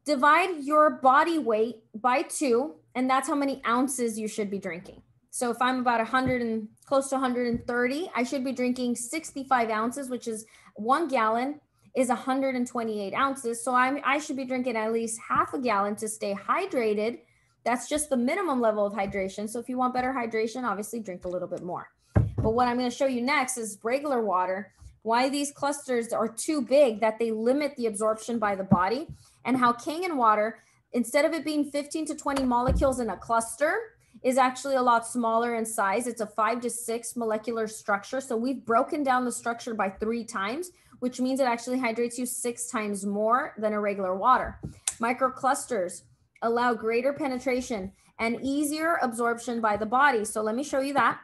divide your body weight by 2, and that's how many ounces you should be drinking. So if I'm about 100 and close to 130, I should be drinking 65 ounces, which is 1 gallon is 128 ounces. So I should be drinking at least half a gallon to stay hydrated. That's just the minimum level of hydration. So if you want better hydration, obviously drink a little bit more. But what I'm going to show you next is regular water, why these clusters are too big, that they limit the absorption by the body, and how Kangen water, instead of it being 15 to 20 molecules in a cluster, is actually a lot smaller in size. It's a 5 to 6 molecular structure. So we've broken down the structure by 3 times, which means it actually hydrates you 6 times more than a regular water. Microclusters allow greater penetration and easier absorption by the body. So let me show you that.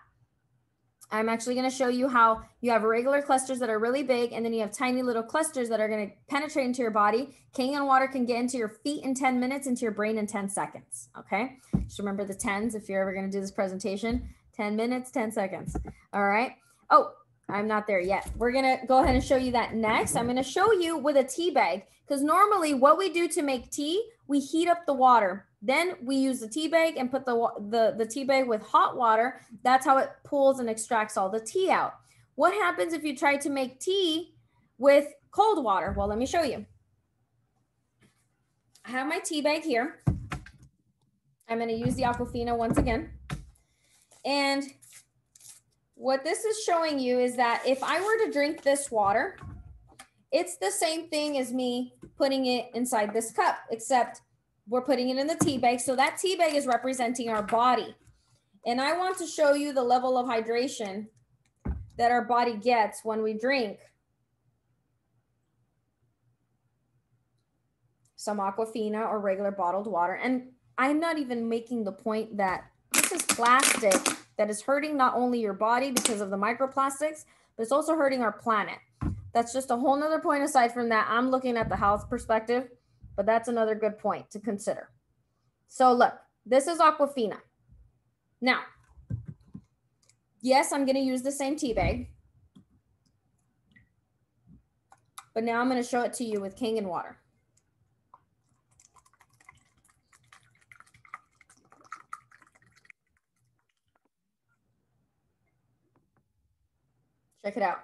I'm actually going to show you how you have regular clusters that are really big, and then you have tiny little clusters that are going to penetrate into your body. Kangen water can get into your feet in 10 minutes, into your brain in 10 seconds. Okay. Just remember the 10s if you're ever going to do this presentation. 10 minutes, 10 seconds. All right. Oh, I'm not there yet. We're going to go ahead and show you that next. I'm going to show you with a tea bag, because normally what we do to make tea, we heat up the water. Then we use the tea bag and put the tea bag with hot water. That's how it pulls and extracts all the tea out. What happens if you try to make tea with cold water? Well, let me show you. I have my tea bag here. I'm going to use the Aquafina once again. And what this is showing you is that if I were to drink this water, it's the same thing as me putting it inside this cup, except we're putting it in the tea bag. So that tea bag is representing our body. And I want to show you the level of hydration that our body gets when we drink some Aquafina or regular bottled water. And I'm not even making the point that this is plastic that is hurting not only your body because of the microplastics, but it's also hurting our planet. That's just a whole nother point. Aside from that, I'm looking at the health perspective, but that's another good point to consider. So look, this is Aquafina. Now, yes, I'm going to use the same tea bag, but now I'm going to show it to you with Kangen water. Check it out.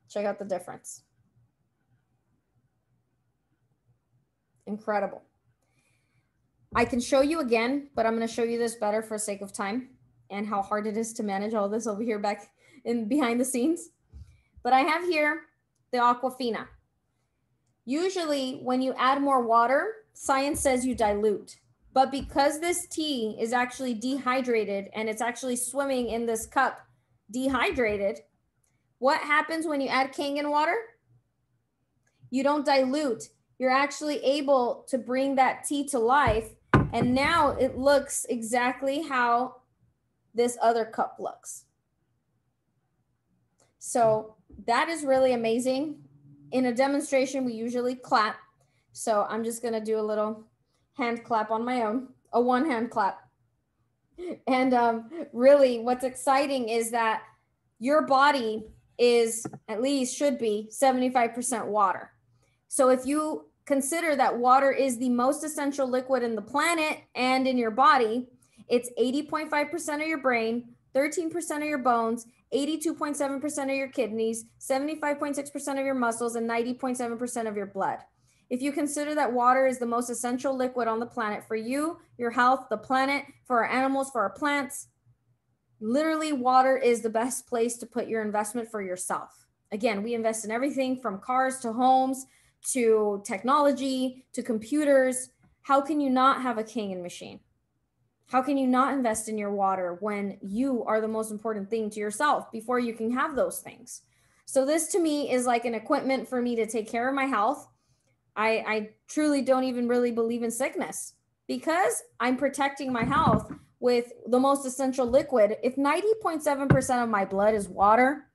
Check out the difference. Incredible. I can show you again, but I'm going to show you this better for sake of time and how hard it is to manage all this over here back in behind the scenes. But I have here the Aquafina. Usually when you add more water, science says you dilute. But because this tea is actually dehydrated and it's actually swimming in this cup dehydrated, what happens when you add Kangen water? You don't dilute. You're actually able to bring that tea to life. And now it looks exactly how this other cup looks. So that is really amazing. In a demonstration, we usually clap. So I'm just going to do a little hand clap on my own, a one hand clap. And really what's exciting is that your body is, at least should be, 75% water. So if you consider that water is the most essential liquid in the planet and in your body, it's 80.5% of your brain, 13% of your bones, 82.7% of your kidneys, 75.6% of your muscles, and 90.7% of your blood. If you consider that water is the most essential liquid on the planet for you, your health, the planet, for our animals, for our plants, literally water is the best place to put your investment for yourself. Again, we invest in everything from cars to homes to technology to computers. How can you not have a Kangen machine? How can you not invest in your water when you are the most important thing to yourself before you can have those things? So this to me is like an equipment for me to take care of my health. I truly don't even really believe in sickness because I'm protecting my health with the most essential liquid. If 90.7% of my blood is water,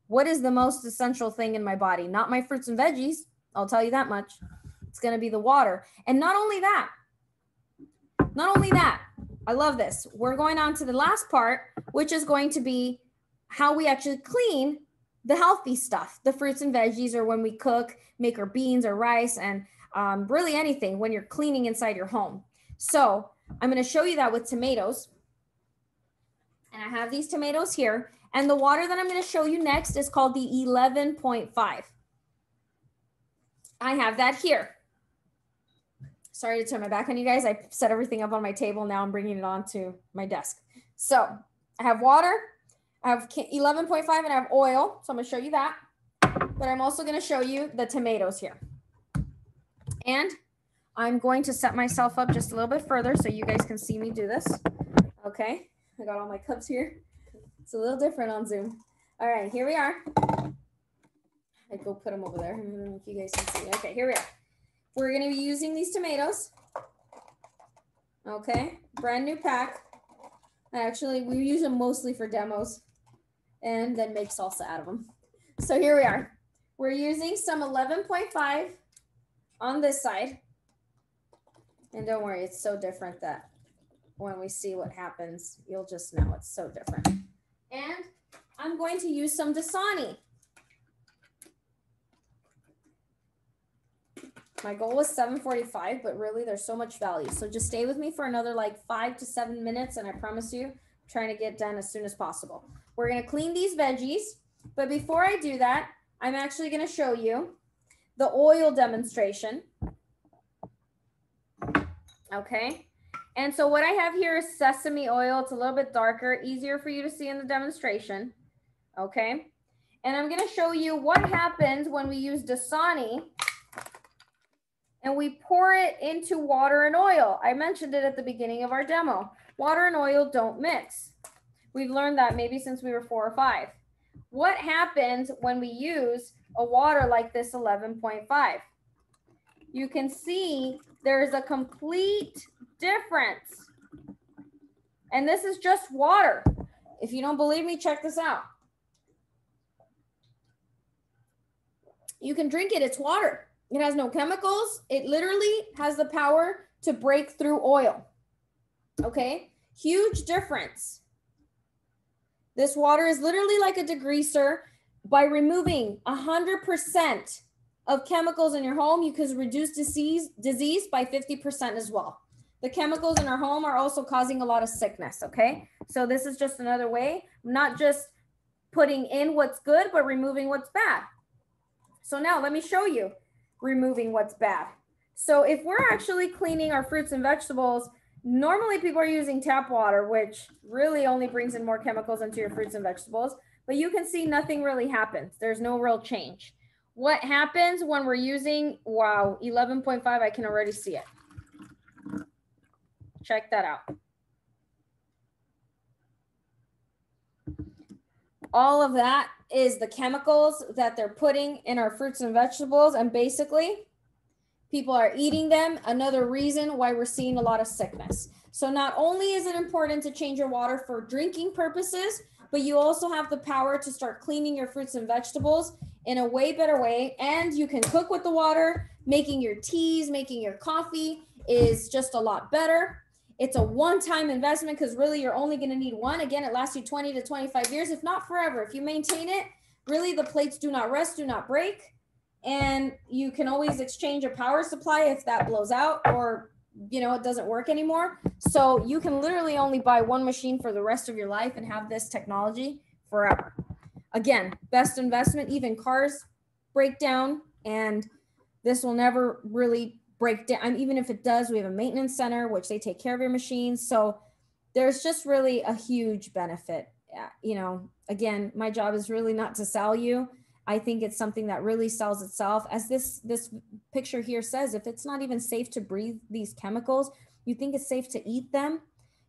what is the most essential thing in my body? Not my fruits and veggies. I'll tell you that much. It's going to be the water. And not only that, I love this. We're going on to the last part, which is going to be how we actually clean the healthy stuff, the fruits and veggies, or when we cook, make our beans or rice, and really anything when you're cleaning inside your home. So I'm going to show you that with tomatoes. And I have these tomatoes here. And the water that I'm going to show you next is called the 11.5. I have that here. Sorry to turn my back on you guys. I set everything up on my table. Now I'm bringing it onto my desk. So I have water, I have 11.5, and I have oil. So I'm going to show you that. But I'm also going to show you the tomatoes here. And I'm going to set myself up just a little bit further so you guys can see me do this. Okay. I got all my cups here. It's a little different on Zoom. All right, here we are. I go put them over there. I don't know if you guys can see. Okay, here we are. We're going to be using these tomatoes. Okay, brand new pack. Actually, we use them mostly for demos and then make salsa out of them. So here we are. We're using some 11.5 on this side. And don't worry, it's so different that when we see what happens, you'll just know it's so different. And I'm going to use some Dasani. My goal was 7:45, but really there's so much value. So just stay with me for another like 5 to 7 minutes, and I promise you, I'm trying to get done as soon as possible. We're gonna clean these veggies, but before I do that, I'm actually gonna show you the oil demonstration. Okay, and so what I have here is sesame oil. It's a little bit darker, easier for you to see in the demonstration. Okay, and I'm gonna show you what happens when we use Dasani and we pour it into water and oil. I mentioned it at the beginning of our demo. Water and oil don't mix. We've learned that maybe since we were 4 or 5. What happens when we use a water like this 11.5? You can see there's a complete difference. And this is just water. If you don't believe me, check this out. You can drink it, it's water. It has no chemicals. It literally has the power to break through oil. Okay, huge difference. This water is literally like a degreaser. By removing 100% of chemicals in your home, you can reduce disease by 50% as well. The chemicals in our home are also causing a lot of sickness, okay? So this is just another way, not just putting in what's good, but removing what's bad. So now let me show you removing what's bad. So if we're actually cleaning our fruits and vegetables, normally people are using tap water, which really only brings in more chemicals into your fruits and vegetables, but you can see nothing really happens. There's no real change. What happens when we're using, wow, 11.5, I can already see it. Check that out. All of that is the chemicals that they're putting in our fruits and vegetables, and basically people are eating them. Another reason why we're seeing a lot of sickness. So not only is it important to change your water for drinking purposes, but you also have the power to start cleaning your fruits and vegetables in a way better way. And you can cook with the water. Making your teas, making your coffee is just a lot better. It's a one-time investment because really you're only going to need one. Again, it lasts you 20 to 25 years, if not forever. If you maintain it, really the plates do not rust, do not break. And you can always exchange a power supply if that blows out or, you know, it doesn't work anymore. So you can literally only buy one machine for the rest of your life and have this technology forever. Again, best investment. Even cars break down and this will never really break down. And even if it does, we have a maintenance center, which they take care of your machines. So there's just really a huge benefit. You know, again, my job is really not to sell you. I think it's something that really sells itself. As this picture here says, if it's not even safe to breathe these chemicals, you think it's safe to eat them.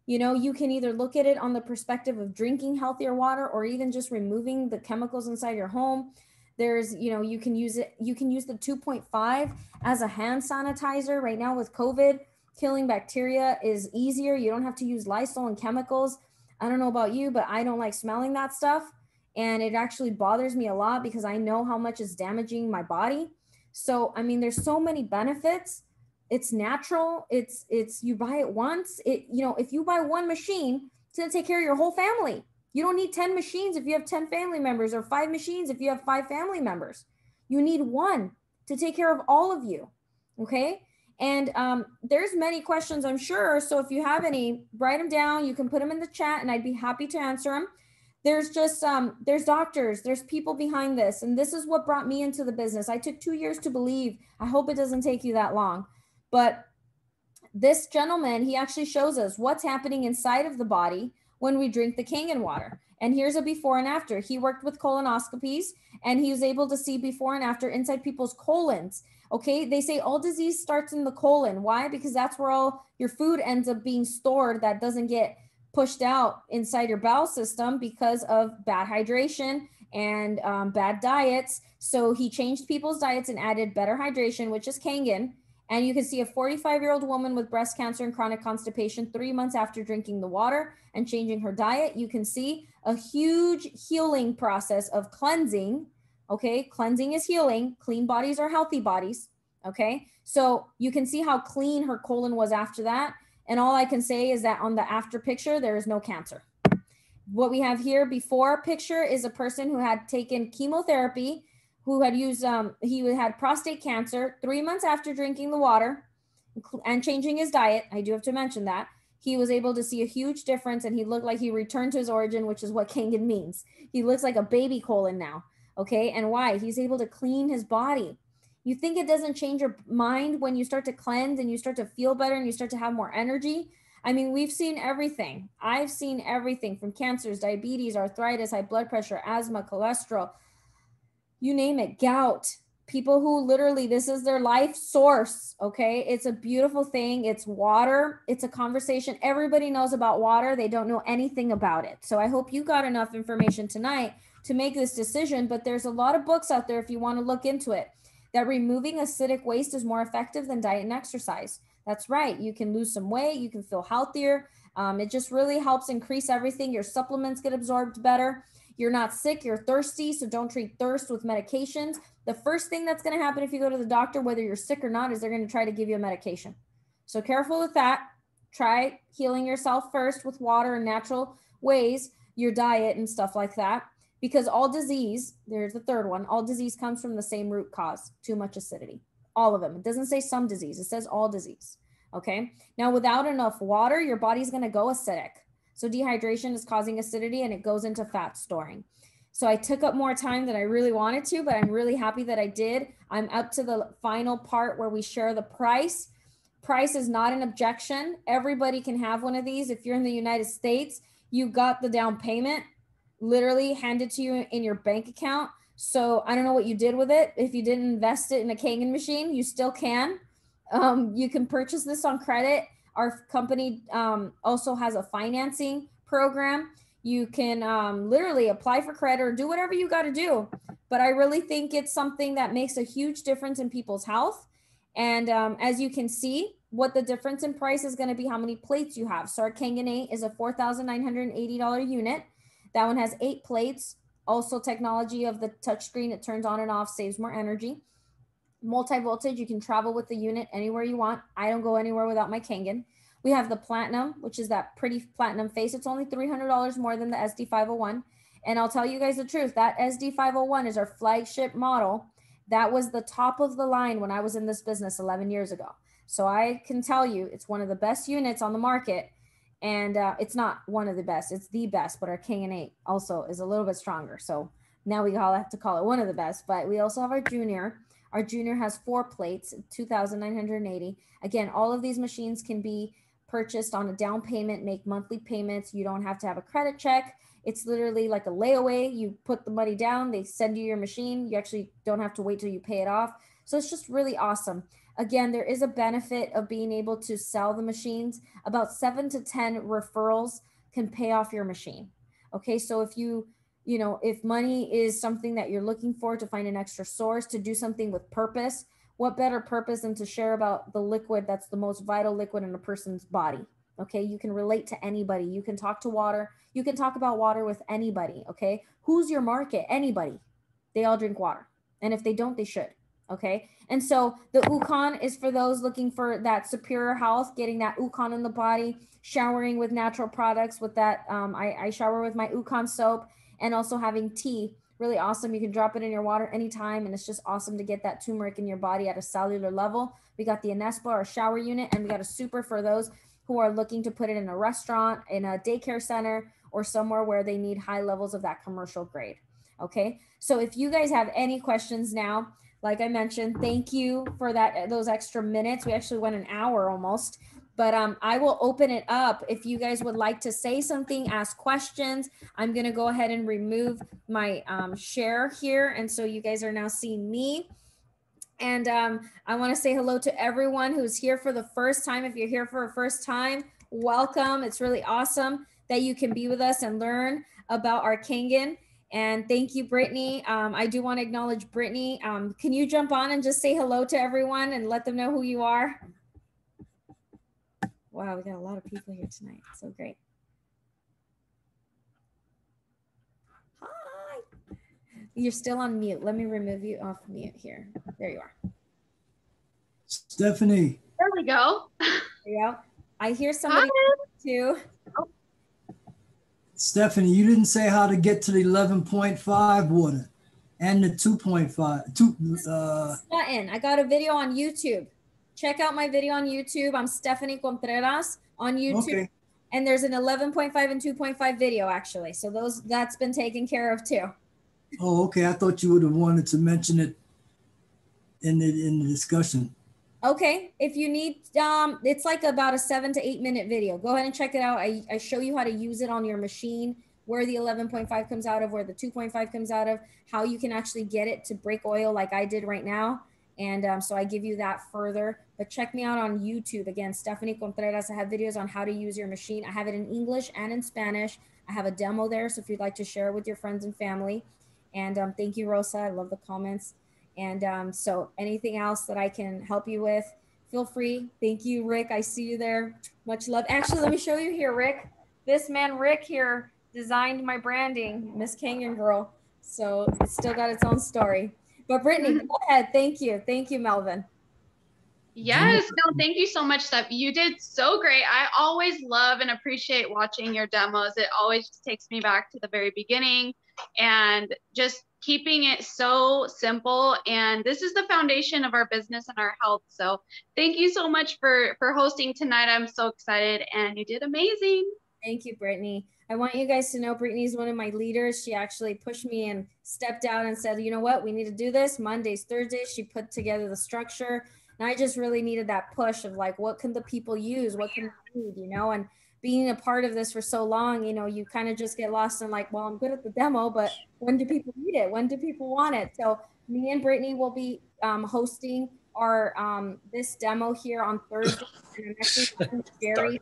You know, you can either look at it on the perspective of drinking healthier water or even just removing the chemicals inside your home. There's, you know, you can use it. You can use the 2.5 as a hand sanitizer. Right now with COVID, killing bacteria is easier. You don't have to use Lysol and chemicals. I don't know about you, but I don't like smelling that stuff. And it actually bothers me a lot because I know how much it's damaging my body. So, I mean, there's so many benefits. It's natural. It's you buy it once. You know, if you buy one machine, it's going to take care of your whole family. You don't need 10 machines if you have 10 family members, or 5 machines if you have 5 family members. You need one to take care of all of you. Okay. And there's many questions, I'm sure. So if you have any, write them down. You can put them in the chat and I'd be happy to answer them. There's just, there's doctors, there's people behind this. And this is what brought me into the business. I took 2 years to believe. I hope it doesn't take you that long. But this gentleman, he actually shows us what's happening inside of the body when we drink the Kangen water. And here's a before and after. He worked with colonoscopies and he was able to see before and after inside people's colons. Okay, they say all disease starts in the colon. Why? Because that's where all your food ends up being stored that doesn't get pushed out inside your bowel system because of bad hydration and bad diets. So he changed people's diets and added better hydration, which is Kangen. And you can see a 45-year-old woman with breast cancer and chronic constipation 3 months after drinking the water and changing her diet. You can see a huge healing process of cleansing. Okay, cleansing is healing. Clean bodies are healthy bodies. Okay, so you can see how clean her colon was after that. And all I can say is that on the after picture, there is no cancer. What we have here before picture is a person who had taken chemotherapy, who had used, he had prostate cancer 3 months after drinking the water and changing his diet. I do have to mention that. He was able to see a huge difference and he looked like he returned to his origin, which is what Kangen means. He looks like a baby colon now. Okay. And why? He's able to clean his body. You think it doesn't change your mind when you start to cleanse and you start to feel better and you start to have more energy? I mean, we've seen everything. I've seen everything from cancers, diabetes, arthritis, high blood pressure, asthma, cholesterol, you name it, gout. People who literally, this is their life source. Okay. It's a beautiful thing. It's water. It's a conversation. Everybody knows about water. They don't know anything about it. So I hope you got enough information tonight to make this decision. But there's a lot of books out there if you want to look into it, that removing acidic waste is more effective than diet and exercise. That's right. You can lose some weight. You can feel healthier. It just really helps increase everything. Your supplements get absorbed better. You're not sick, you're thirsty, so don't treat thirst with medications. The first thing that's going to happen if you go to the doctor, whether you're sick or not, is they're going to try to give you a medication. So careful with that. Try healing yourself first with water and natural ways, your diet and stuff like that. Because all disease, there's the third one, all disease comes from the same root cause, too much acidity. All of them. It doesn't say some disease, it says all disease. Okay. Now, without enough water, your body's going to go acidic. So dehydration is causing acidity and it goes into fat storing. So I took up more time than I really wanted to, but I'm really happy that I did. I'm up to the final part where we share the price. Price is not an objection. Everybody can have one of these. If you're in the United States, you got the down payment literally handed to you in your bank account. So I don't know what you did with it. If you didn't invest it in a Kangen machine, you still can. You can purchase this on credit. Our company also has a financing program. You can literally apply for credit or do whatever you got to do. But I really think it's something that makes a huge difference in people's health. And as you can see, what the difference in price is going to be how many plates you have. So our Kangen 8 is a $4,980 unit. That one has 8 plates. Also technology of the touchscreen, it turns on and off, saves more energy. Multi-voltage, you can travel with the unit anywhere you want. I don't go anywhere without my Kangen. We have the Platinum, which is that pretty platinum face. It's only $300 more than the SD501. And I'll tell you guys the truth, that SD501 is our flagship model. That was the top of the line when I was in this business 11 years ago. So I can tell you it's one of the best units on the market. And it's not one of the best, it's the best, but our Kangen 8 also is a little bit stronger. So now we all have to call it one of the best, but we also have our Junior. Our Junior has 4 plates, $2,980. Again, all of these machines can be purchased on a down payment, make monthly payments. You don't have to have a credit check. It's literally like a layaway. You put the money down, they send you your machine. You actually don't have to wait till you pay it off. So it's just really awesome. Again, there is a benefit of being able to sell the machines. About 7 to 10 referrals can pay off your machine. Okay, so if if money is something that you're looking for to find an extra source, to do something with purpose, what better purpose than to share about the liquid that's the most vital liquid in a person's body? Okay, you can relate to anybody. You can talk to water. You can talk about water with anybody. Okay, who's your market? Anybody. They all drink water. And if they don't, they should. Okay, and so the Ukon is for those looking for that superior health, getting that Ukon in the body, showering with natural products with that. I shower with my Ukon soap, and also having tea. Really awesome. You can drop it in your water anytime, and it's just awesome to get that turmeric in your body at a cellular level. We got the Anespa, our shower unit, and we got a super for those who are looking to put it in a restaurant, in a daycare center, or somewhere where they need high levels of that commercial grade. Okay, so if you guys have any questions now, like I mentioned, thank you for those extra minutes. We actually went an hour almost, but I will open it up. If you guys would like to say something, ask questions, I'm going to go ahead and remove my share here. And so you guys are now seeing me. And I want to say hello to everyone who's here for the first time. If you're here for a first time, welcome. It's really awesome that you can be with us and learn about our Kangen. And thank you, Brittany. I do want to acknowledge Brittany. Can you jump on and just say hello to everyone and let them know who you are? Wow, we got a lot of people here tonight. So great. Hi. You're still on mute. Let me remove you off mute here. There you are. Stephanie. There we go. There you go. I hear somebody too. Stephanie, you didn't say how to get to the 11.5 water and the 2.5. Button. I got a video on YouTube. Check out my video on YouTube. I'm Stephanie Contreras on YouTube. Okay. And there's an 11.5 and 2.5 video actually. So that's been taken care of too. Oh, okay. I thought you would have wanted to mention it in the discussion. Okay, if you need, it's like about a 7 to 8 minute video. Go ahead and check it out. I show you how to use it on your machine, where the 11.5 comes out of, where the 2.5 comes out of, how you can actually get it to break oil like I did right now. And so I give you that further. But check me out on YouTube. Again, Stephanie Contreras. I have videos on how to use your machine. I have it in English and in Spanish. I have a demo there. So if you'd like to share it with your friends and family. And thank you, Rosa. I love the comments. And so anything else that I can help you with, feel free. Thank you, Rick. I see you there. Much love. Actually, let me show you here, Rick. This man, Rick here, designed my branding, Miss Kangen Girl. So it's still got its own story. But Brittany, go ahead. Thank you. Thank you, Melvin. Yes, no, thank you so much, Steph. You did so great. I always love and appreciate watching your demos. It always just takes me back to the very beginning and just keeping it so simple. And this is the foundation of our business and our health. So thank you so much for hosting tonight. I'm so excited and you did amazing. Thank you, Brittany. I want you guys to know Brittany is one of my leaders. She actually pushed me and stepped out and said, you know what, we need to do this Mondays, Thursdays. She put together the structure. And I just really needed that push of like, what can the people use? What can they need, you know? And being a part of this for so long, you know, you kind of just get lost in like, well, I'm good at the demo, but when do people need it? When do people want it? So me and Brittany will be hosting our this demo here on Thursday. And I'm actually talking to Jerry.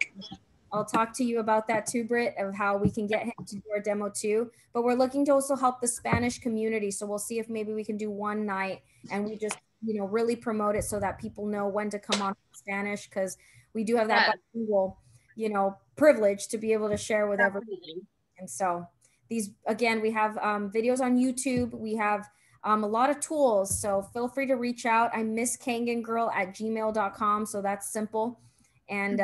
I'll talk to you about that too, Britt, of how we can get him to do our demo too. But we're looking to also help the Spanish community. So we'll see if maybe we can do one night and we just, you know, really promote it so that people know when to come on Spanish, because we do have that bilingual, you know, privilege to be able to share with everybody. And so these, again, we have videos on YouTube. We have a lot of tools. So feel free to reach out. I'm misskangengirl@gmail.com. So that's simple. And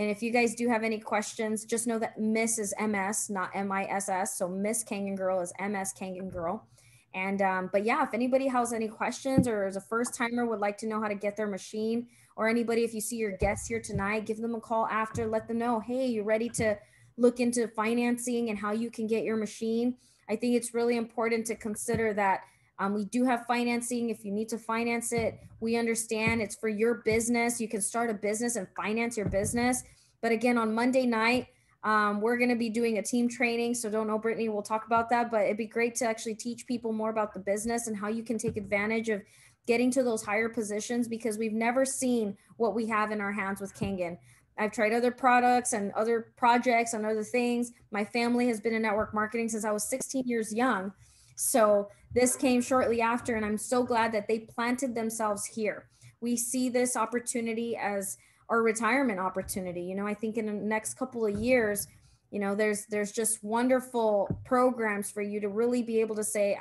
if you guys do have any questions, just know that Miss is MS, not MISS. So Miss Kangen Girl is MS Kangen Girl. And, but yeah, if anybody has any questions or is a first timer would like to know how to get their machine, or anybody, if you see your guests here tonight, give them a call after, let them know, hey, you're ready to look into financing and how you can get your machine. I think it's really important to consider that we do have financing. If you need to finance it, we understand it's for your business. You can start a business and finance your business. But again, on Monday night, we're going to be doing a team training. So don't know, Brittany, we'll talk about that, but it'd be great to actually teach people more about the business and how you can take advantage of getting to those higher positions, because we've never seen what we have in our hands with Kangen. I've tried other products and other projects and other things. My family has been in network marketing since I was 16 years young. So this came shortly after, and I'm so glad that they planted themselves here. We see this opportunity as our retirement opportunity. You know, I think in the next couple of years, you know, there's just wonderful programs for you to really be able to say,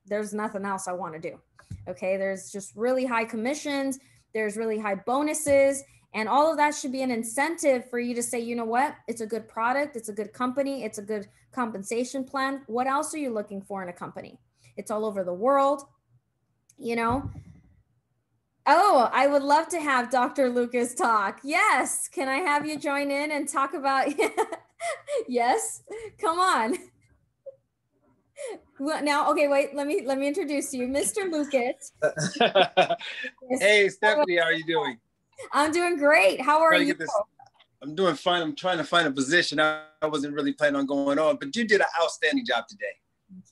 there's nothing else I want to do. Okay. There's just really high commissions. There's really high bonuses, and all of that should be an incentive for you to say, you know what, it's a good product. It's a good company. It's a good compensation plan. What else are you looking for in a company? It's all over the world, you know? Oh, I would love to have Dr. Lucas talk. Yes. Can I have you join in and talk about, yes, come on. Well, now, okay, wait, let me introduce you, Mr. Lucas. Hey, Stephanie, how are you doing? I'm doing great. How are you? I'm doing fine. I'm trying to find a position. I wasn't really planning on going on, but you did an outstanding job today.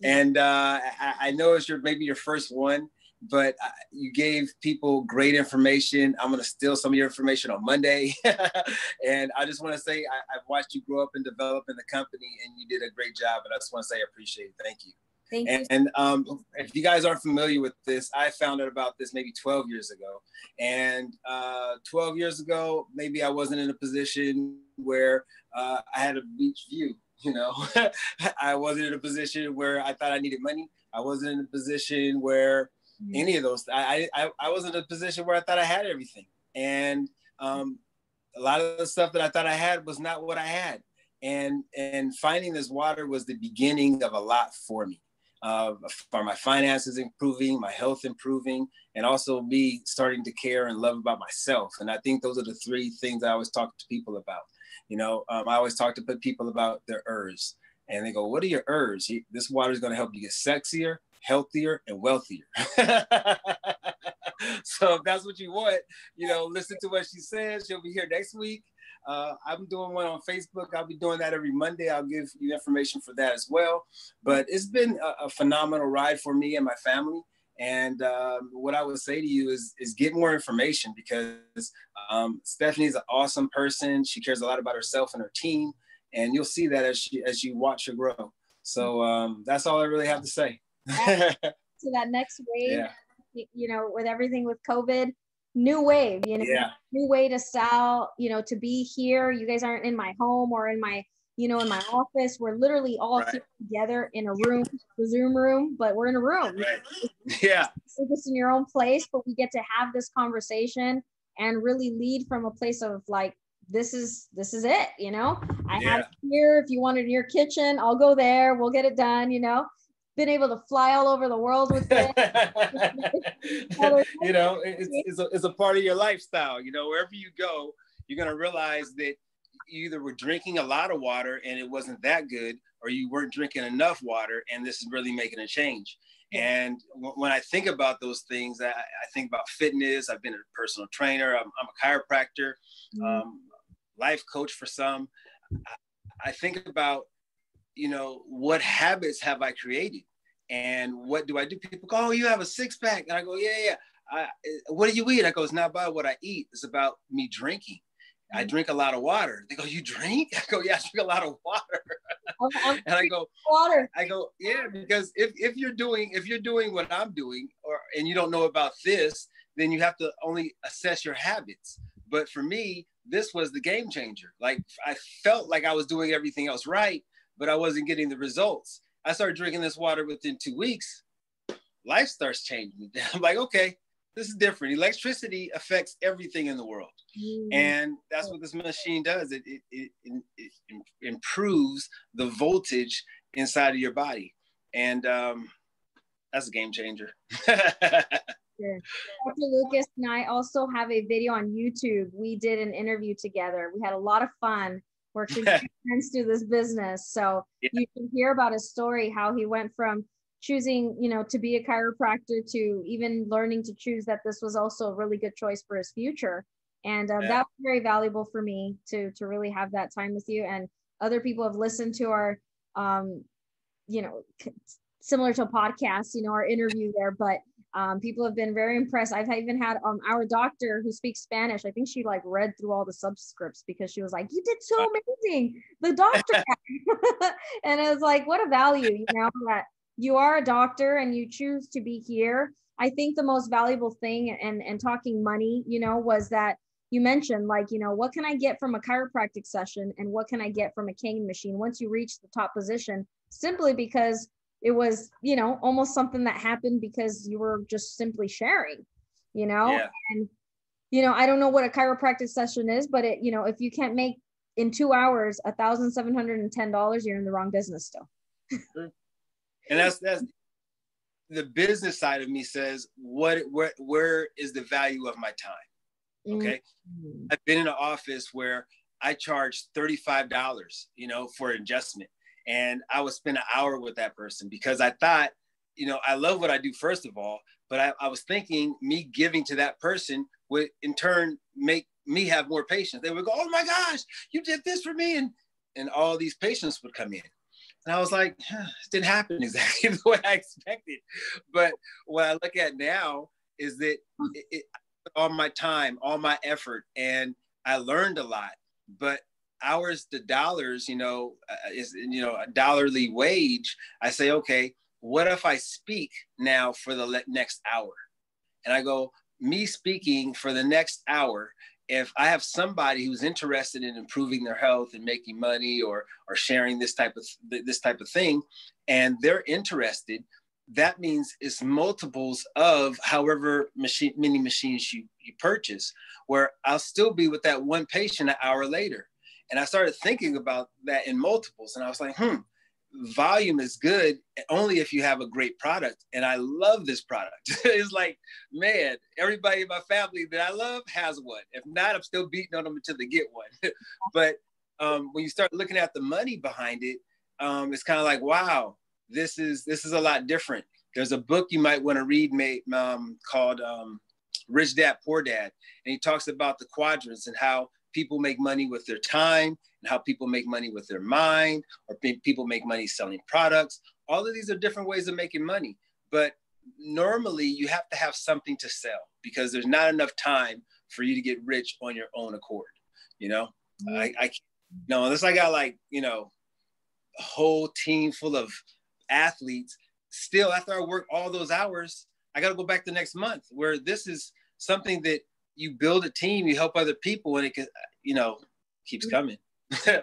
And I noticed maybe your first one. but you gave people great information. I'm going to steal some of your information on Monday. And I just want to say, I've watched you grow up and develop in the company, and you did a great job. And I just want to say, I appreciate it. Thank you. Thank you. And if you guys aren't familiar with this, I found out about this maybe 12 years ago. And 12 years ago, maybe I wasn't in a position where I had a beach view, you know. I wasn't in a position where I thought I needed money. I wasn't in a position where any of those, I wasn't in a position where I thought I had everything. And a lot of the stuff that I thought I had was not what I had. And finding this water was the beginning of a lot for me. For my finances improving, my health improving, and also me starting to care and love about myself. And I think those are the three things I always talk to people about. You know, I always talk to people about their herbs, and they go, "What are your herbs?" This water is going to help you get sexier, healthier, and wealthier. So if that's what you want, you know, listen to what she says. She'll be here next week. I'm doing one on Facebook. I'll be doing that every Monday. I'll give you information for that as well. But it's been a phenomenal ride for me and my family. And what I would say to you is get more information, because Stephanie's an awesome person. She cares a lot about herself and her team. And you'll see that as you watch her grow. So that's all I really have to say. To that next wave, you know, with everything with COVID, new wave, you know, new way to sell, you know, to be here. You guys aren't in my home or in my, you know, in my office. We're literally all here together in a room, the Zoom room, but we're in a room. Yeah. You're just in your own place, but we get to have this conversation and really lead from a place of like, this is it, you know. I have it here. If you want it in your kitchen, I'll go there. We'll get it done, you know. Been able to fly all over the world with it. You know, it's a part of your lifestyle. You know, wherever you go, you're going to realize that you either were drinking a lot of water and it wasn't that good, or you weren't drinking enough water and this is really making a change. And when I think about those things, I think about fitness. I've been a personal trainer. I'm a chiropractor, life coach for some. I think about, you know, what habits have I created? And what do I do? People go, "Oh, you have a six-pack." And I go, yeah. What do you eat? I go, "It's not about what I eat. It's about me drinking. I drink a lot of water." They go, "You drink?" I go, "Yeah, I drink a lot of water." And I go, water. I go, "Yeah," because if you're doing what I'm doing, and you don't know about this, then you have to only assess your habits. But for me, this was the game changer. Like, I felt like I was doing everything else right, but I wasn't getting the results. I started drinking this water within 2 weeks. Life starts changing. I'm like, okay, this is different. Electricity affects everything in the world. And that's what this machine does. It improves the voltage inside of your body. And that's a game changer. Dr. Lucas and I also have a video on YouTube. We did an interview together. We had a lot of fun working friends through this business. So you can hear about his story, how he went from choosing, you know, to be a chiropractor to even learning to choose that this was also a really good choice for his future. And that was very valuable for me to really have that time with you. And other people have listened to our, you know, similar to a podcast, you know, our interview there, but people have been very impressed. I've even had our doctor who speaks Spanish. I think she like read through all the subscripts because she was like, "You did so amazing, the doctor." And it was like, what a value, you know, that you are a doctor and you choose to be here. I think the most valuable thing and talking money, you know, was that you mentioned, like, you know, what can I get from a chiropractic session and what can I get from a Kangen machine once you reach the top position, simply because it was, you know, almost something that happened because you were just simply sharing, you know. And, you know, I don't know what a chiropractic session is, but it, you know, if you can't make in 2 hours $1,710, you're in the wrong business still. And that's the business side of me says, where is the value of my time? Okay. I've been in an office where I charged $35, you know, for adjustment. And I would spend an hour with that person because I thought, you know, I love what I do, first of all, but I was thinking me giving to that person would in turn make me have more patients. They would go, "Oh my gosh, you did this for me." And all these patients would come in. And I was like, it didn't happen exactly the way I expected. But what I look at now is that all my time, all my effort, and I learned a lot. But hours to dollars, is, a dollarly wage. I say, okay, what if I speak now for the next hour? And I go, me speaking for the next hour, if I have somebody who's interested in improving their health and making money or sharing this type of thing, and they're interested, that means it's multiples of however many machines you purchase, where I'll still be with that one patient an hour later. And I started thinking about that in multiples, and I was like, volume is good only if you have a great product. And I love this product. It's like, man, everybody in my family that I love has one. If not, I'm still beating on them until they get one. But when you start looking at the money behind it, it's kind of like, wow, this is a lot different. There's a book you might want to read called Rich Dad, Poor Dad. And he talks about the quadrants and how people make money with their time and how people make money with their mind, or people make money selling products. All of these are different ways of making money. But normally you have to have something to sell because there's not enough time for you to get rich on your own accord. I can't, unless I got a whole team full of athletes, still after I work all those hours, I got to go back the next month, where this is something that you build a team, you help other people, and it can, keeps coming. Yeah.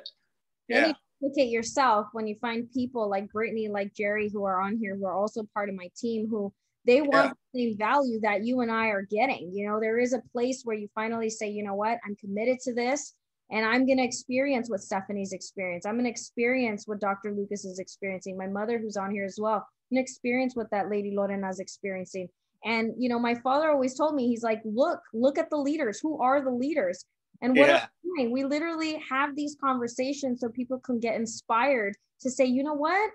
You look at yourself when you find people like Brittany, like Jerry, who are on here, who are also part of my team, who they want the same value that you and I are getting. There is a place where you finally say, you know what, I'm committed to this, and I'm going to experience what Stephanie's experience. I'm going to experience what Dr. Lucas is experiencing. My mother, who's on here as well, I'm going to experience what that lady Lorena's experiencing. And, my father always told me, he's like, look at the leaders. Who are the leaders? And what are we doing? We literally have these conversations so people can get inspired to say, you know what,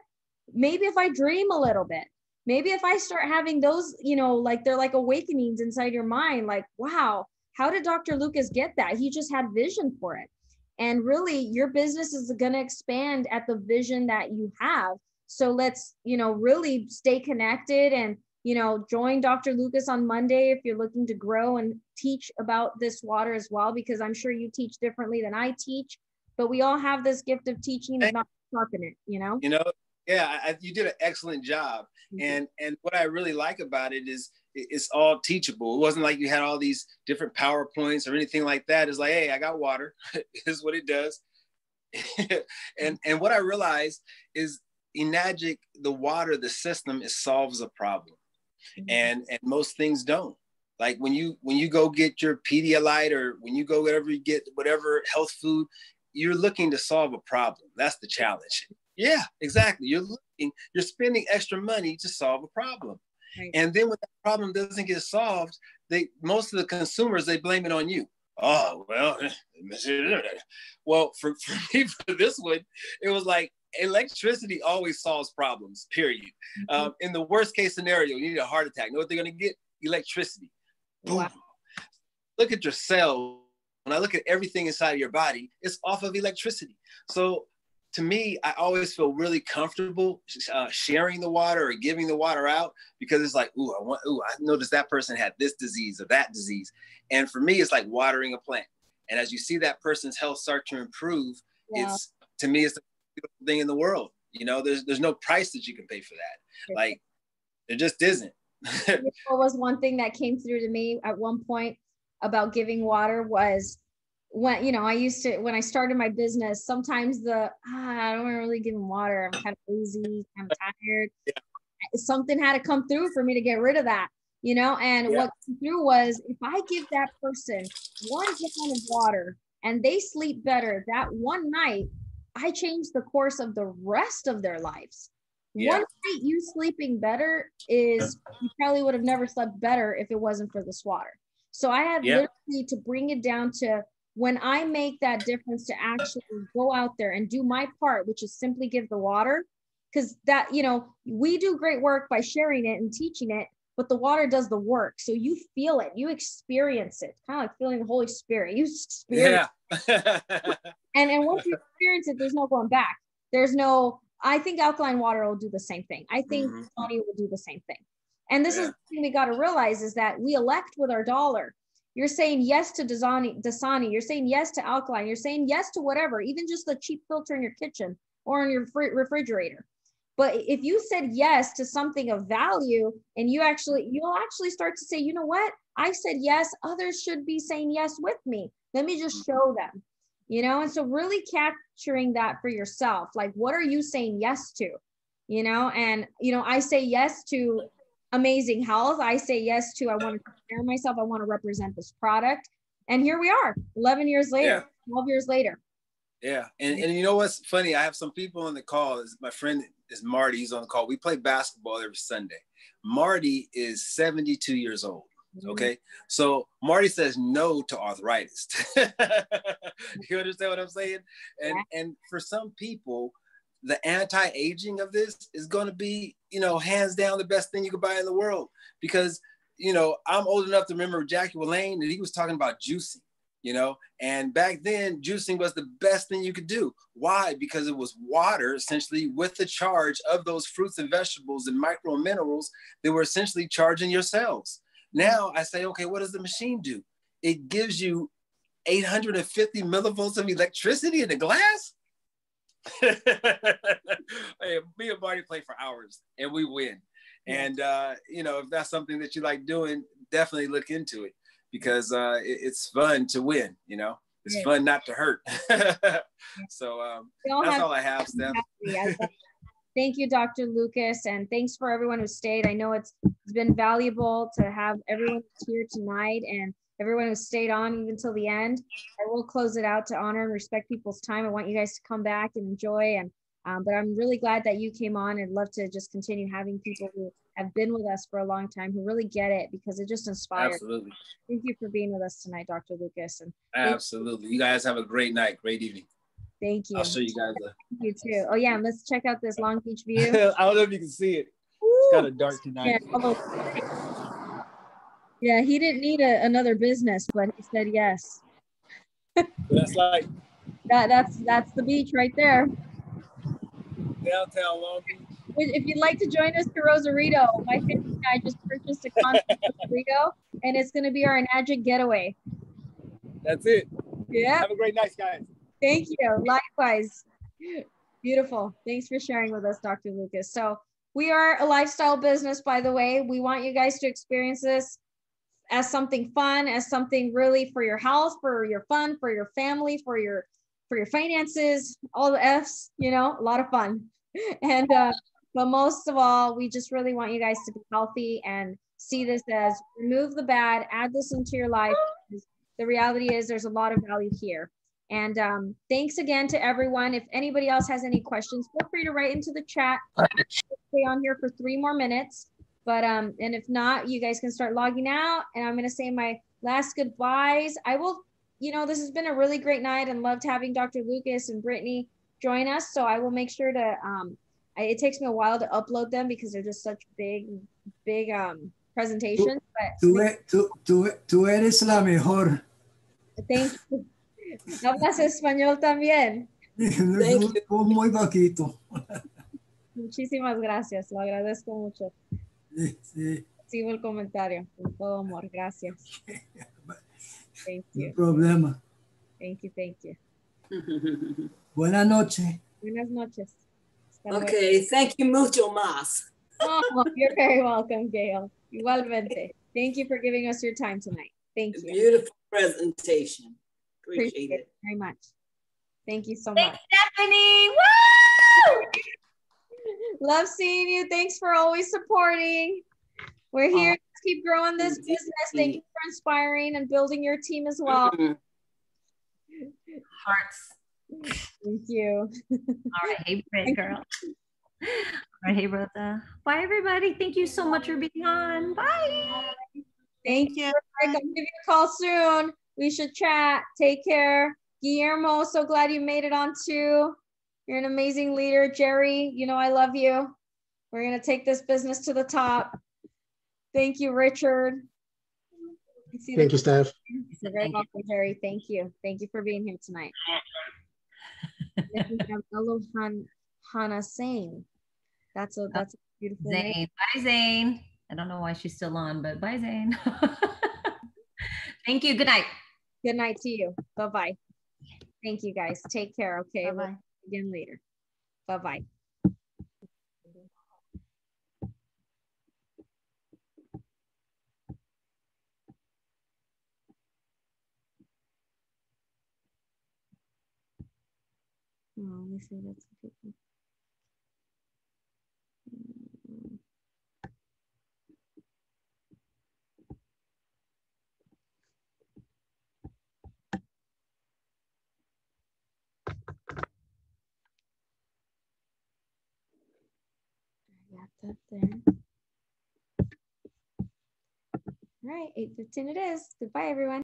maybe if I dream a little bit, maybe if I start having those, they're like awakenings inside your mind, like, wow, how did Dr. Lucas get that? He just had vision for it. And really your business is going to expand at the vision that you have. So let's, really stay connected and, join Dr. Lucas on Monday if you're looking to grow and teach about this water as well, because I'm sure you teach differently than I teach, but we all have this gift of teaching and not sharpen it, you did an excellent job. And what I really like about it is it's all teachable. It wasn't like you had all these different PowerPoints or anything like that. It's like, hey, I got water. Is what it does. and what I realized is Enagic, the water, the system, it solves a problem. And most things don't. Like when you go get your Pedialyte, or when you go whatever health food, you're looking to solve a problem. That's the challenge. Yeah, exactly. You're spending extra money to solve a problem. Right. And then when that problem doesn't get solved, most of the consumers, they blame it on you. Oh, well, for me, for this one, it was like, electricity always solves problems, period. In the worst case scenario, you need a heart attack. You know what they're going to get? Electricity. Boom. Wow. Look at your cell. When I look at everything inside of your body, it's off of electricity. So to me, I always feel really comfortable sharing the water or giving the water out, because it's like, I noticed that person had this disease or that disease. And for me, it's like watering a plant. And as you see that person's health start to improve, to me, it's the beautiful thing in the world. There's no price that you can pay for that. Like, there just isn't. What was one thing that came through to me at one point about giving water was when, when I started my business, sometimes I don't really give them water. I'm kind of lazy, kind of tired. Yeah. Something had to come through for me to get rid of that, and what came through was, if I give that person 1 gallon of water and they sleep better that one night, I changed the course of the rest of their lives. Yeah. One night you sleeping better is, you probably would have never slept better if it wasn't for this water. So I had literally to bring it down to, when I make that difference, to actually go out there and do my part, which is simply give the water, because that, we do great work by sharing it and teaching it, but the water does the work. So you feel it, you experience it, kind of like feeling the Holy Spirit. You experience it. And once you experience it, there's no going back. There's no, I think alkaline water will do the same thing. I think Dasani will do the same thing. And this is the thing we got to realize is that we elect with our dollar. You're saying yes to Dasani. You're saying yes to alkaline. You're saying yes to whatever, even just the cheap filter in your kitchen or in your refrigerator. But if you said yes to something of value, and you'll actually start to say, you know what? I said yes. Others should be saying yes with me. Let me just show them, you know? And so really capturing that for yourself, like, what are you saying yes to, you know? And, you know, I say yes to amazing health. I say yes to, I want to take care of myself. I want to represent this product. And here we are 11 years later, 12 years later. Yeah. And you know what's funny? I have some people on the call. My friend is Marty. He's on the call. We play basketball every Sunday. Marty is 72 years old. Okay. So Marty says no to arthritis. You understand what I'm saying? And for some people, the anti-aging of this is going to be, you know, hands down the best thing you could buy in the world. Because, you know, I'm old enough to remember Jackie Willane, and he was talking about juicing, you know, and back then juicing was the best thing you could do. Why? Because it was water essentially with the charge of those fruits and vegetables and micro minerals that were essentially charging your cells. Now I say, okay, what does the machine do? It gives you 850 millivolts of electricity in the glass. Hey, me and Marty play for hours and we win. And you know, if that's something that you like doing, definitely look into it, because it's fun to win, you know. It's fun not to hurt. So that's all I have, Steph. Thank you, Dr. Lucas, and thanks for everyone who stayed. I know it's been valuable to have everyone here tonight and everyone who stayed on even till the end. I will close it out to honor and respect people's time. I want you guys to come back and enjoy. And but I'm really glad that you came on, and love to just continue having people who have been with us for a long time who really get it, because it just inspires. Absolutely. Thank you for being with us tonight, Dr. Lucas. And absolutely. You guys have a great night, great evening. Thank you. I'll show you guys. You too. Oh yeah, and let's check out this Long Beach view. I don't know if you can see it. It's kind of dark tonight. Yeah, he didn't need another business, but he said yes. That's like that's the beach right there. Downtown Long Beach. If you'd like to join us to Rosarito, my family and I just purchased a condo in Rosarito, and it's going to be our magic getaway. That's it. Yeah. Have a great night, guys. Thank you. Likewise. Beautiful. Thanks for sharing with us, Dr. Lucas. So we are a lifestyle business, by the way. We want you guys to experience this as something fun, as something really for your health, for your fun, for your family, for your finances, all the F's, you know, a lot of fun. And but most of all, we just really want you guys to be healthy and see this as remove the bad, add this into your life. The reality is there's a lot of value here. And thanks again to everyone. If anybody else has any questions, feel free to write into the chat. I'll stay on here for 3 more minutes. But and if not, you guys can start logging out. And I'm going to say my last goodbyes. I will, you know, this has been a really great night, and loved having Dr. Lucas and Brittany join us. So I will make sure to, it takes me a while to upload them because they're just such big presentations. Tú eres la mejor. Thank you. Hablas español también. Muy poquito. Muchísimas gracias, lo agradezco mucho. Sí. Sigo el comentario, con todo amor, gracias. Thank you. No problema. Thank you. Buenas noches. Buenas noches. Okay, thank you mucho más. Oh, you're very welcome, Gail. Igualmente. Thank you for giving us your time tonight. Thank you. Beautiful presentation. Appreciate it very much. Thank you so Thanks, much. Stephanie. Woo! Love seeing you. Thanks for always supporting. We're here to keep growing this business. Thank you for inspiring and building your team as well. Hearts. Thank you. All right. Hey, Britt, girl. All right. Hey, Rosa. Bye, everybody. Thank you so much for being on. Bye. Thank you. I'll give you a call soon. We should chat. Take care. Guillermo, so glad you made it on too. You're an amazing leader. Jerry, you know I love you. We're going to take this business to the top. Thank you, Richard. Thank you, Steph. You're very welcome, Jerry. Thank you. Thank you for being here tonight. Hannah Sane. That's a beautiful Zane. name. Bye, Zane. I don't know why she's still on, but bye, Zane. Thank you. Good night. Good night to you. Bye-bye. Thank you, guys. Take care, okay? Bye-bye. We'll again later. Bye-bye. Oh, let me see. That's the people. Got that there. All right, 8:15 it is. Goodbye, everyone.